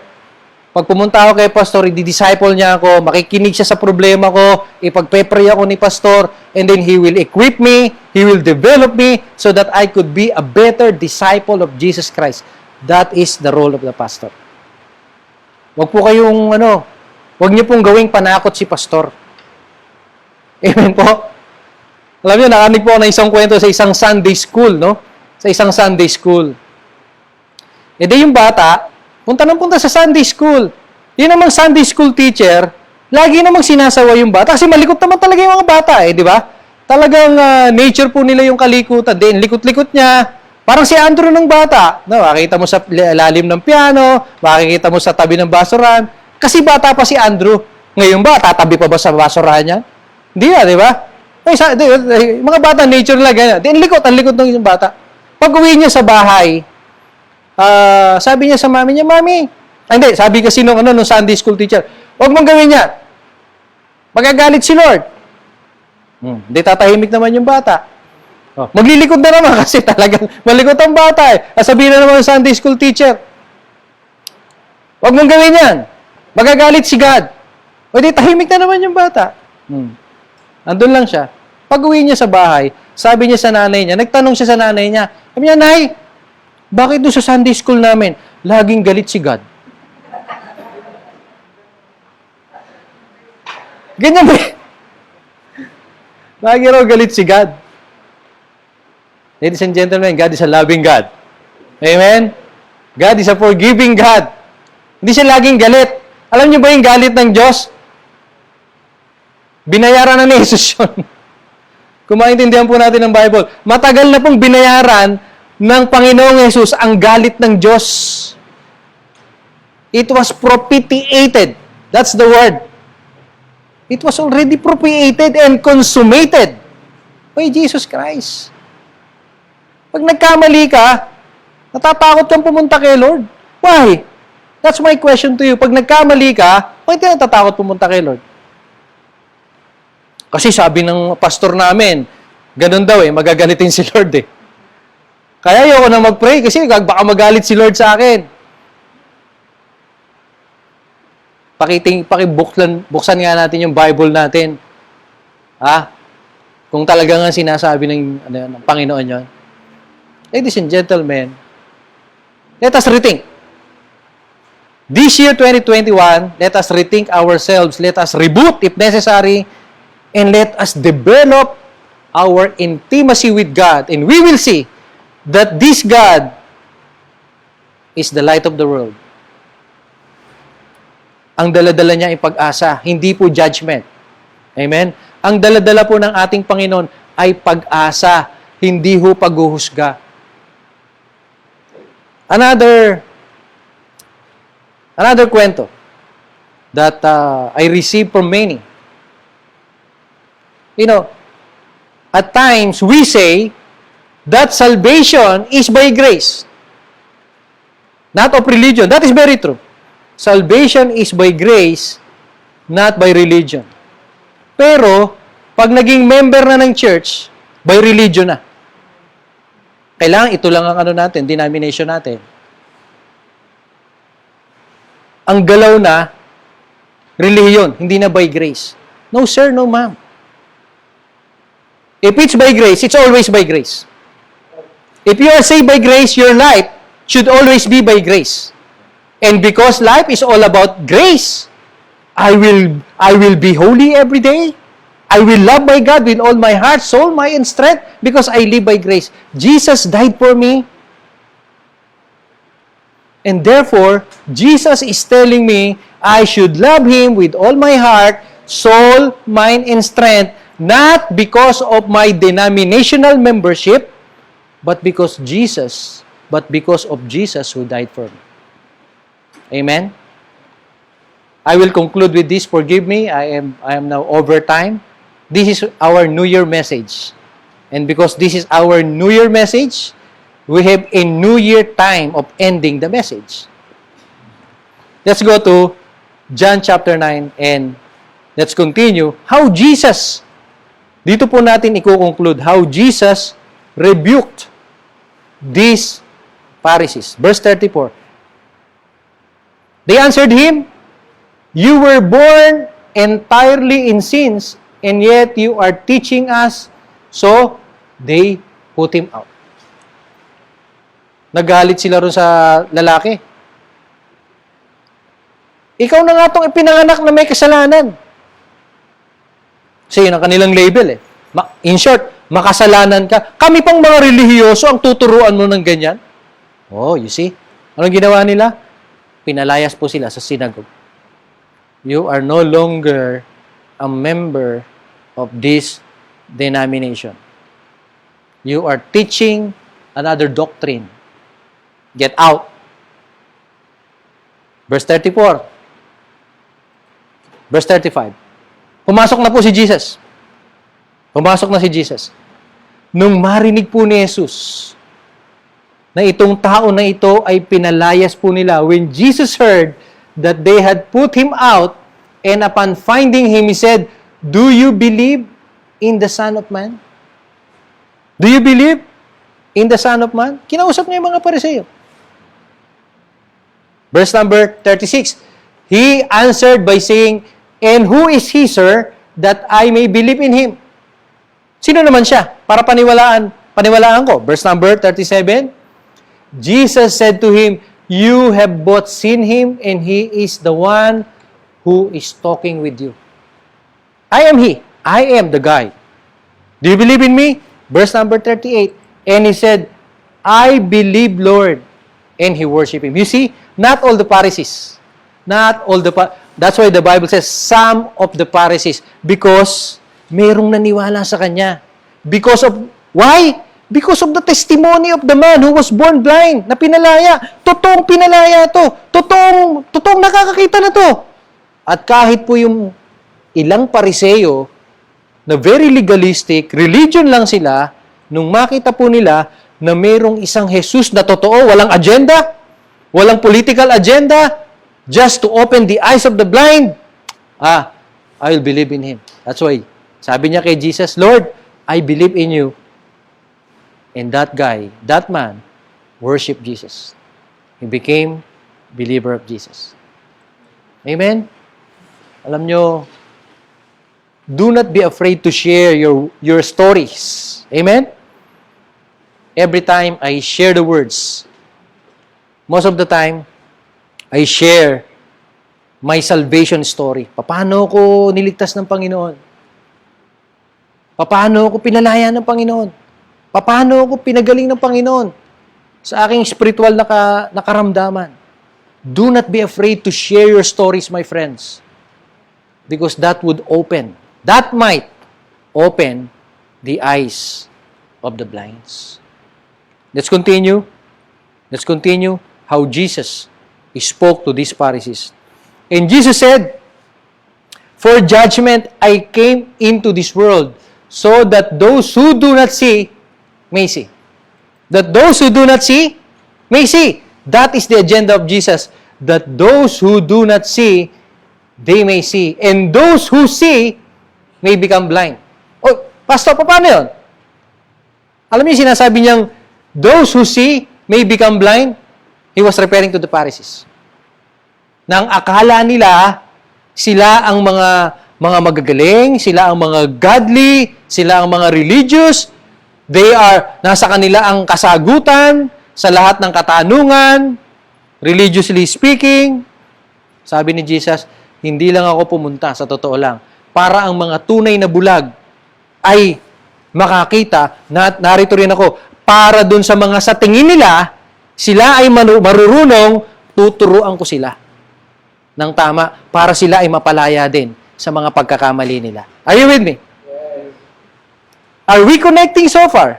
Speaker 2: Pag pumunta ako kay pastor, i-disciple niya ako, makikinig siya sa problema ko, ipagpe-pray ako ni pastor, and then he will equip me, he will develop me, so that I could be a better disciple of Jesus Christ. That is the role of the pastor. Wag po kayong, wag niyo pong gawing panakot si pastor. Amen po? Alam niyo, nakanig po ako ng isang kwento sa isang Sunday school, no? Sa isang Sunday school. E di yung bata, punta sa Sunday school. Yun namang Sunday school teacher, lagi namang sinasawa yung bata. Kasi malikot naman talaga yung mga bata, di ba? Talagang nature po nila yung kalikutan. Then, likot-likot niya. Parang si Andrew ng bata. No, makikita mo sa lalim ng piano, makikita mo sa tabi ng basurahan. Kasi bata pa si Andrew. Ngayon ba, tatabi pa ba sa basurahan niya? Hindi na, di ba? Mga bata, nature nila ganyan. Then, ang likot ng isang bata. Pag uwi niya sa bahay, sabi niya sa mami niya, Mami, sabi kasi nung Sunday school teacher, huwag mong gawin yan. Magagalit si Lord. Hindi tatahimik naman yung bata. Maglilikod na naman kasi talagang malikot ang bata Sabihin na naman ng Sunday school teacher, huwag mong gawin yan. Magagalit si God. O di tahimik na naman yung bata. Andun lang siya. Pag uwi niya sa bahay, sabi niya sa nanay niya, nagtanong siya sa nanay niya, sabi niya, Nay, bakit doon sa Sunday school namin, laging galit si God? Ganyan ba? Lagi raw galit si God. Ladies and gentlemen, God is a loving God. Amen? God is a forgiving God. Hindi siya laging galit. Alam niyo ba yung galit ng Diyos? Binayaran na ni Jesus yun. Kung maintindihan po natin ng Bible, matagal na pong binayaran ng Panginoong Jesus ang galit ng Diyos. It was propitiated. That's the word. It was already propitiated and consummated by Jesus Christ. Pag nagkamali ka, natatakot kang pumunta kay Lord. Why? That's my question to you. Pag nagkamali ka, bakit ka natatakot pumunta kay Lord? Kasi sabi ng pastor namin, ganun daw magagalitin si Lord Kaya ayoko na mag-pray kasi baka magalit si Lord sa akin. Buksan nga natin yung Bible natin. Kung talaga nga sinasabi ng Panginoon yun. Ladies and gentlemen, let us rethink. This year, 2021, let us rethink ourselves. Let us reboot if necessary. And let us develop our intimacy with God. And we will see that this God is the light of the world. Ang daladala niya ay pag-asa, hindi po judgment. Amen? Ang daladala po ng ating Panginoon ay pag-asa. hindi ho paghuhusga. Another kwento that I received from many. At times we say that salvation is by grace, not of religion. That is very true. Salvation is by grace, not by religion. Pero, pag naging member na ng church, by religion na. Kailangan ito lang ang denomination natin. Ang galaw na, relihiyon, hindi na by grace. No sir, no ma'am. If it's by grace, it's always by grace. If you are saved by grace, your life should always be by grace. And because life is all about grace, I will be holy every day. I will love my God with all my heart, soul, mind, and strength because I live by grace. Jesus died for me. And therefore, Jesus is telling me I should love Him with all my heart, soul, mind, and strength, not because of my denominational membership, but because of Jesus who died for me. Amen? I will conclude with this. Forgive me. I am now over time. This is our New Year message. And because this is our New Year message, we have a New Year time of ending the message. Let's go to John chapter 9 and let's continue how Jesus, dito po natin i-conclude, how Jesus rebuked these Pharisees. Verse 34. They answered him, "You were born entirely in sins, and yet you are teaching us." So, they put him out. Nagalit sila ron sa lalaki. Ikaw na nga itong ipinanganak na may kasalanan. Kasi yun ang kanilang label eh. In short, makasalanan ka. Kami pang mga relihiyoso ang tuturuan mo ng ganyan. Oh, you see? Anong ginawa nila? Pinalayas po sila sa synagogue. You are no longer a member of this denomination. You are teaching another doctrine. Get out. Verse 34. Verse 35. Pumasok na po si Jesus. Pumasok na si Jesus. Nung marinig po ni Jesus na itong tao na ito ay pinalayas po nila, when Jesus heard that they had put him out, and upon finding him, he said, "Do you believe in the Son of Man?" Do you believe in the Son of Man? Kinausap niya yung mga Pariseo. Verse number 36. He answered by saying, "And who is he, sir, that I may believe in him?" Sino naman siya? Para paniwalaan ko. Verse number 37. Jesus said to him, "You have both seen him, and he is the one who is talking with you." I am he. I am the guy. Do you believe in me? Verse number 38. And he said, "I believe, Lord." And he worshiped him. You see, not all the Pharisees. That's why the Bible says, some of the Pharisees. Because merong naniwala sa kanya. Because of, why? Because of the testimony of the man who was born blind, na pinalaya. Totoong pinalaya to. Totoong nakakakita na to. At kahit po yung ilang Pariseo na very legalistic, religion lang sila, nung makita po nila na mayroong isang Jesus na totoo, walang agenda, walang political agenda, just to open the eyes of the blind, I will believe in him. That's why, sabi niya kay Jesus, "Lord, I believe in you." And that guy, that man, worshiped Jesus. He became believer of Jesus. Amen? Alam nyo, do not be afraid to share your stories. Amen? Every time I share the words, most of the time, I share my salvation story. Paano ko niligtas ng Panginoon? Paano ko pinalaya ng Panginoon? Paano ako pinagaling ng Panginoon sa aking spiritual na karamdaman? Do not be afraid to share your stories, my friends. Because that might open the eyes of the blinds. Let's continue. Let's continue how Jesus spoke to these Pharisees. And Jesus said, "For judgment I came into this world, so that those who do not see may see." That those who do not see may see. That is the agenda of Jesus. That those who do not see, they may see. And those who see may become blind. Oh, Pastor, paano yun? Alam niyo, sinasabi niyang, those who see may become blind. He was referring to the Pharisees. Nang akala nila, sila ang mga magagaling, sila ang mga godly, sila ang mga religious, nasa kanila ang kasagutan sa lahat ng katanungan, religiously speaking. Sabi ni Jesus, hindi lang ako pumunta, sa totoo lang, para ang mga tunay na bulag ay makakita na narito rin ako para dun sa mga sa tingin nila, sila ay marurunong, tuturuan ko sila ng tama para sila ay mapalaya din sa mga pagkakamali nila. Are you with me? Are we connecting so far?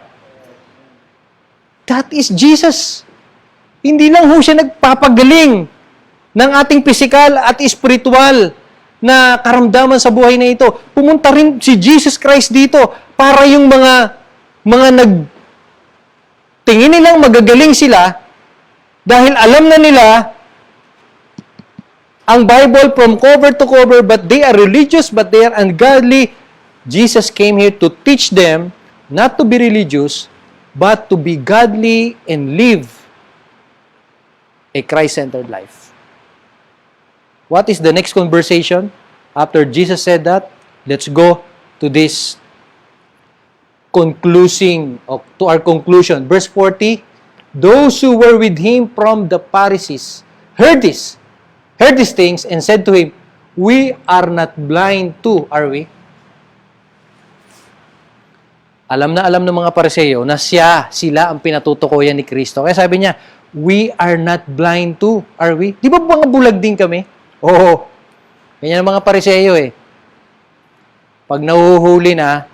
Speaker 2: That is Jesus. Hindi lang ho siya nagpapagaling ng ating pisikal at espiritual na karamdaman sa buhay na ito. Pumunta rin si Jesus Christ dito para yung mga tingin nilang magagaling sila dahil alam na nila ang Bible from cover to cover, but they are religious, but they are ungodly. Jesus came here to teach them not to be religious, but to be godly and live a Christ-centered life. What is the next conversation? After Jesus said that, let's go to this to our conclusion. Verse 40, those who were with him from the Pharisees heard these things and said to him, "We are not blind too, are we?" Alam ng mga Pariseo na sila ang pinatutukoyan ni Kristo. Kaya sabi niya, "We are not blind too, are we?" Di ba mga bulag din kami? Oo. Ganyan ang mga Pariseo eh. Pag nahuhuli na,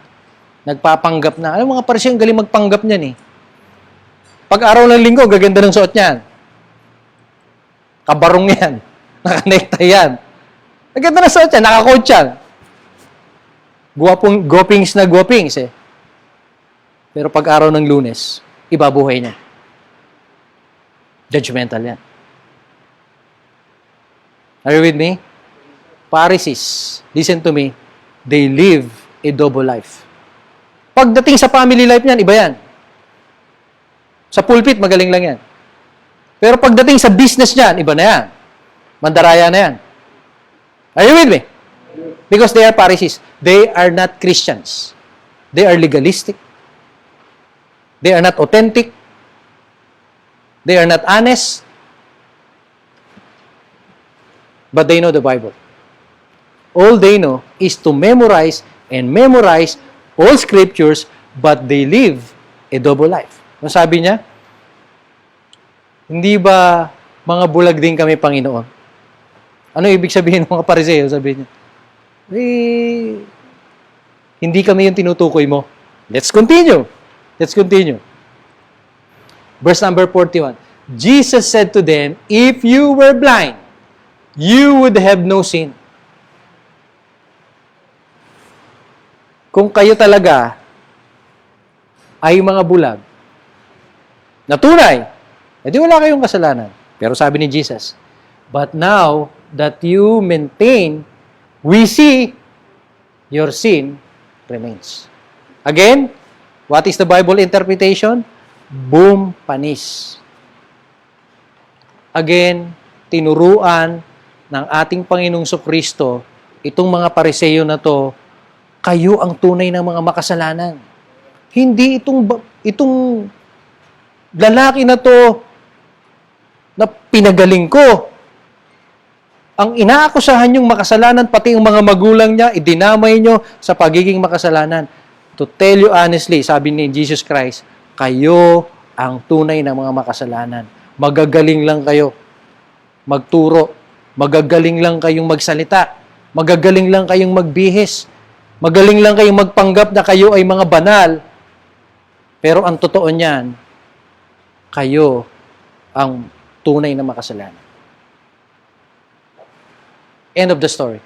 Speaker 2: nagpapanggap na. Alam mga Pariseo, ang galing magpanggap niyan eh. Pag araw ng linggo, gaganda ng suot niyan. Kabarong yan. Nakanekta yan. Gaganda ng suot yan. Nakakoach yan. Guwapings na guwapings eh. Pero pag araw ng Lunes, ibabuhay niya. Judgmental yan. Are you with me? Pharisees, listen to me, they live a double life. Pagdating sa family life niyan, iba yan. Sa pulpit, magaling lang yan. Pero pagdating sa business niyan, iba na yan. Mandaraya na yan. Are you with me? Because they are Pharisees. They are not Christians. They are legalistic. They are not authentic. They are not honest. But they know the Bible. All they know is to memorize all scriptures, but they live a double life. Ano sabi niya? Hindi ba mga bulag din kami, Panginoon? Ano ibig sabihin ng mga Pariseo? Sabi niya, hindi kami yung tinutukoy mo. Let's continue. Verse number 41. Jesus said to them, "If you were blind, you would have no sin." Kung kayo talaga ay mga bulag na tunay, edi wala kayong kasalanan. Pero sabi ni Jesus, "But now that you maintain, we see your sin remains." Again, what is the Bible interpretation? Boom, panis. Again, tinuruan ng ating Panginoong Kristo itong mga Pariseo na to, kayo ang tunay ng mga makasalanan. Hindi itong lalaki na to na pinagaling ko. Ang inaakusahan yung makasalanan, pati yung mga magulang niya, idinamay nyo sa pagiging makasalanan. To tell you honestly, sabi ni Jesus Christ, kayo ang tunay ng mga makasalanan. Magagaling lang kayo magturo. Magagaling lang kayong magsalita. Magagaling lang kayong magbihis. Magaling lang kayong magpanggap na kayo ay mga banal. Pero ang totoo niyan, kayo ang tunay na makasalanan. End of the story.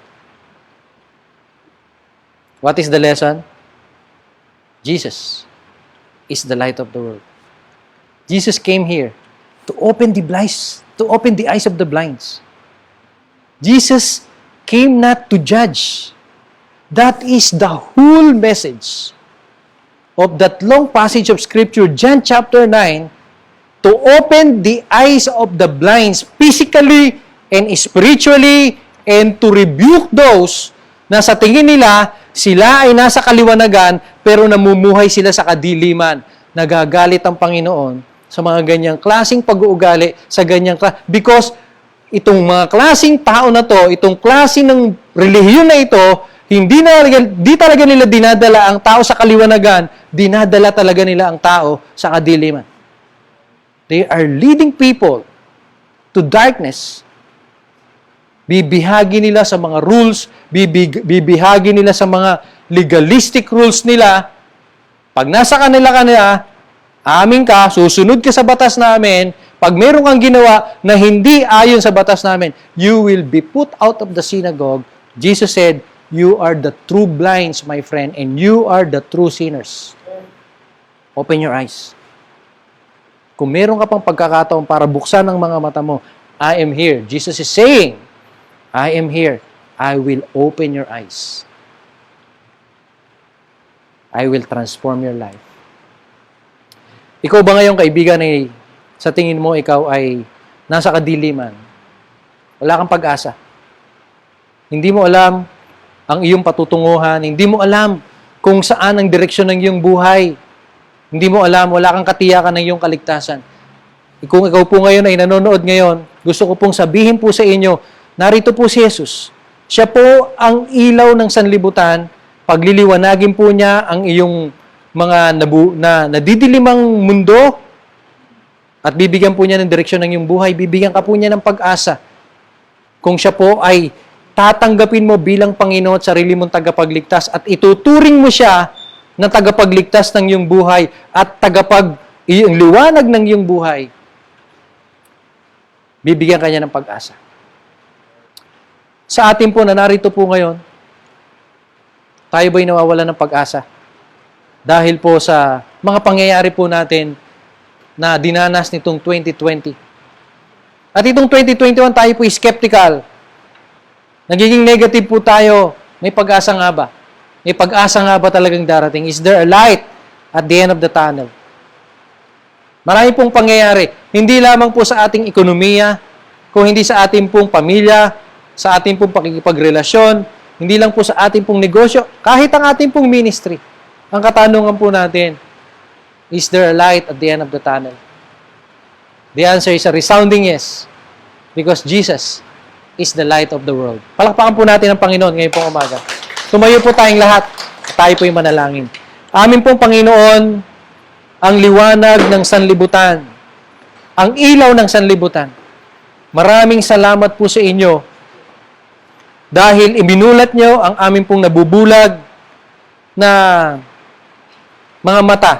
Speaker 2: What is the lesson? Jesus is the light of the world. Jesus came here to open the blinds, to open the eyes of the blinds. Jesus came not to judge. That is the whole message of that long passage of Scripture, John chapter 9, to open the eyes of the blinds physically and spiritually, and to rebuke those na sa tingin nila, sila ay nasa kaliwanagan, pero namumuhay sila sa kadiliman. Nagagalit ang Panginoon sa mga ganyang klaseng pag-uugali, sa ganyang because itong mga klaseng tao na to, itong klase ng relihiyon na ito, hindi talaga nila dinadala ang tao sa kaliwanagan, dinadala talaga nila ang tao sa kadiliman. They are leading people to darkness. Bibihagi nila sa mga rules, bibihagi nila sa mga legalistic rules nila. Pag nasa kanila, amin ka, susunod ka sa batas namin, pag meron kang ginawa na hindi ayon sa batas namin, you will be put out of the synagogue. Jesus said, you are the true blinds, my friend, and you are the true sinners. Open your eyes. Kung meron ka pang pagkakataon para buksan ang mga mata mo, I am here. Jesus is saying, I am here. I will open your eyes. I will transform your life. Ikaw ba ngayong kaibigan ay sa tingin mo ikaw ay nasa kadiliman? Wala kang pag-asa. Hindi mo alam ang iyong patutunguhan. Hindi mo alam kung saan ang direksyon ng iyong buhay. Hindi mo alam, wala kang katiyakan ng iyong kaligtasan. Kung ikaw po ngayon ay nanonood ngayon, gusto ko pong sabihin po sa inyo, narito po si Jesus. Siya po ang ilaw ng sanlibutan. Pagliliwanagin po niya ang iyong mga nadidilimang mundo at bibigyan po niya ng direksyon ng iyong buhay. Bibigyan ka po niya ng pag-asa. Kung siya po ay tatanggapin mo bilang Panginoon at sarili mong tagapagligtas at ituturing mo siya na tagapagligtas ng iyong buhay at iyong liwanag ng iyong buhay, bibigyan ka niya ng pag-asa. Sa atin po na narito po ngayon, tayo ba'y nawawalan ng pag-asa? Dahil po sa mga pangyayari po natin na dinanas nitong 2020. At itong 2021, tayo po skeptical. Nagiging negative po tayo. May pag-asa nga ba? May pag-asa nga ba talagang darating? Is there a light at the end of the tunnel? Marami pong pangyayari. Hindi lamang po sa ating ekonomiya, kung hindi sa ating pong pamilya, sa ating pong pakikipagrelasyon, hindi lang po sa ating pong negosyo, kahit ang ating pong ministry. Ang katanungan po natin, is there a light at the end of the tunnel? The answer is a resounding yes. Because Jesus is the light of the world. Palakpakan po natin ang Panginoon ngayon pong umaga. Tumayo po tayong lahat. Tayo po'y manalangin. Amin pong Panginoon, ang liwanag ng sanlibutan, ang ilaw ng sanlibutan. Maraming salamat po sa inyo dahil ibinulat nyo ang amin pong nabubulag na mga mata,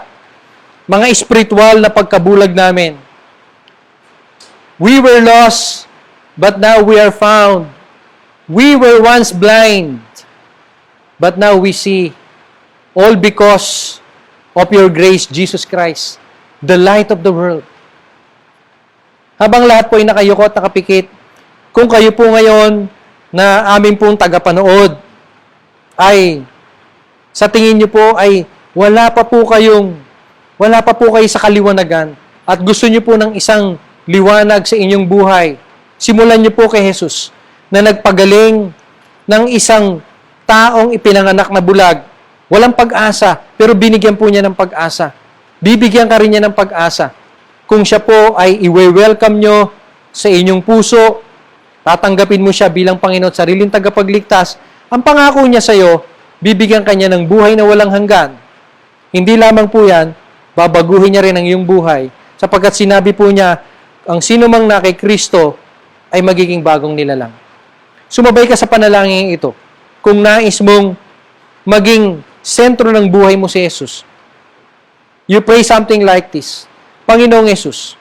Speaker 2: mga espiritual na pagkabulag namin. We were lost, but now we are found. We were once blind, but now we see. All because of your grace, Jesus Christ, the light of the world. Habang lahat po ay nakayukot, nakapikit, kung kayo po ngayon na amin pong tagapanood ay sa tingin niyo po ay wala pa po kayo sa kaliwanagan at gusto niyo po ng isang liwanag sa inyong buhay, simulan niyo po kay Jesus na nagpagaling ng isang taong ipinanganak na bulag. Walang pag-asa, pero binigyan po niya ng pag-asa. Bibigyan ka rin niya ng pag-asa. Kung siya po ay i-welcome nyo sa inyong puso, tatanggapin mo siya bilang Panginoon at sariling tagapagligtas, ang pangako niya sa iyo, bibigyan ka niya ng buhay na walang hanggan. Hindi lamang po yan, babaguhin niya rin ang iyong buhay, sapagkat sinabi po niya, ang sino mang na kay Kristo ay magiging bagong nilalang. Sumabay ka sa panalangin ito. Kung nais mong maging sentro ng buhay mo si Jesus, you pray something like this: Panginoong Yesus,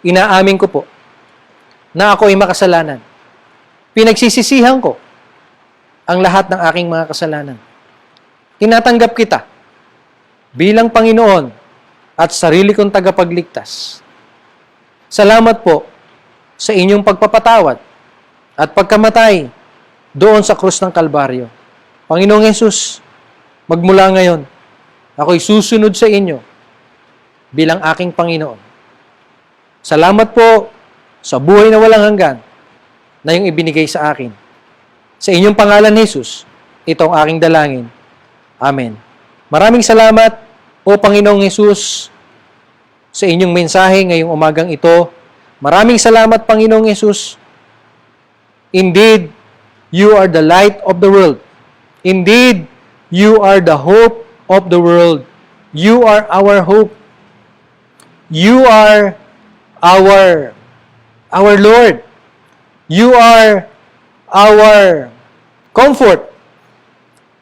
Speaker 2: inaamin ko po na ako ay makasalanan. Pinagsisisihan ko ang lahat ng aking mga kasalanan. Tinatanggap kita bilang Panginoon at sarili kong tagapagligtas. Salamat po sa inyong pagpapatawad at pagkamatay doon sa krus ng Kalbaryo. Panginoong Yesus, magmula ngayon, ako'y susunod sa inyo bilang aking Panginoon. Salamat po sa buhay na walang hanggan na iyong ibinigay sa akin. Sa inyong pangalan, Jesus, ito ang aking dalangin. Amen. Maraming salamat, O Panginoong Jesus, sa inyong mensahe ngayong umagang ito. Maraming salamat, Panginoong Jesus. Indeed, you are the light of the world. Indeed, you are the hope of the world. You are our hope. You are our Lord. You are our comfort.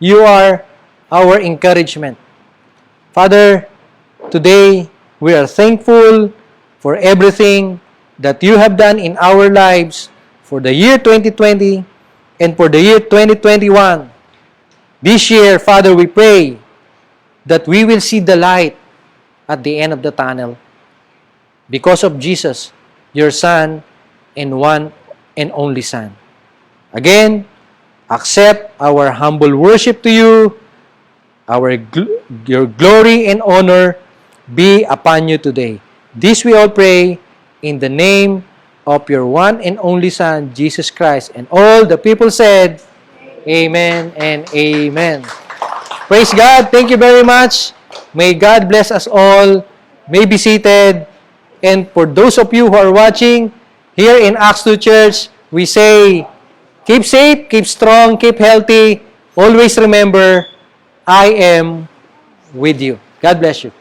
Speaker 2: You are our encouragement. Father, today we are thankful for everything that you have done in our lives for the year 2020 and for the year 2021. This year, Father, we pray that we will see the light at the end of the tunnel because of Jesus, your Son, and one and only Son. Again, accept our humble worship to you. Your glory and honor be upon you today. This we all pray in the name of your one and only Son, Jesus Christ. And all the people said, Amen and Amen. Praise God. Thank you very much. May God bless us all. May be seated. And for those of you who are watching here in Acts 2 Church, we say, keep safe, keep strong, keep healthy. Always remember, I am with you. God bless you.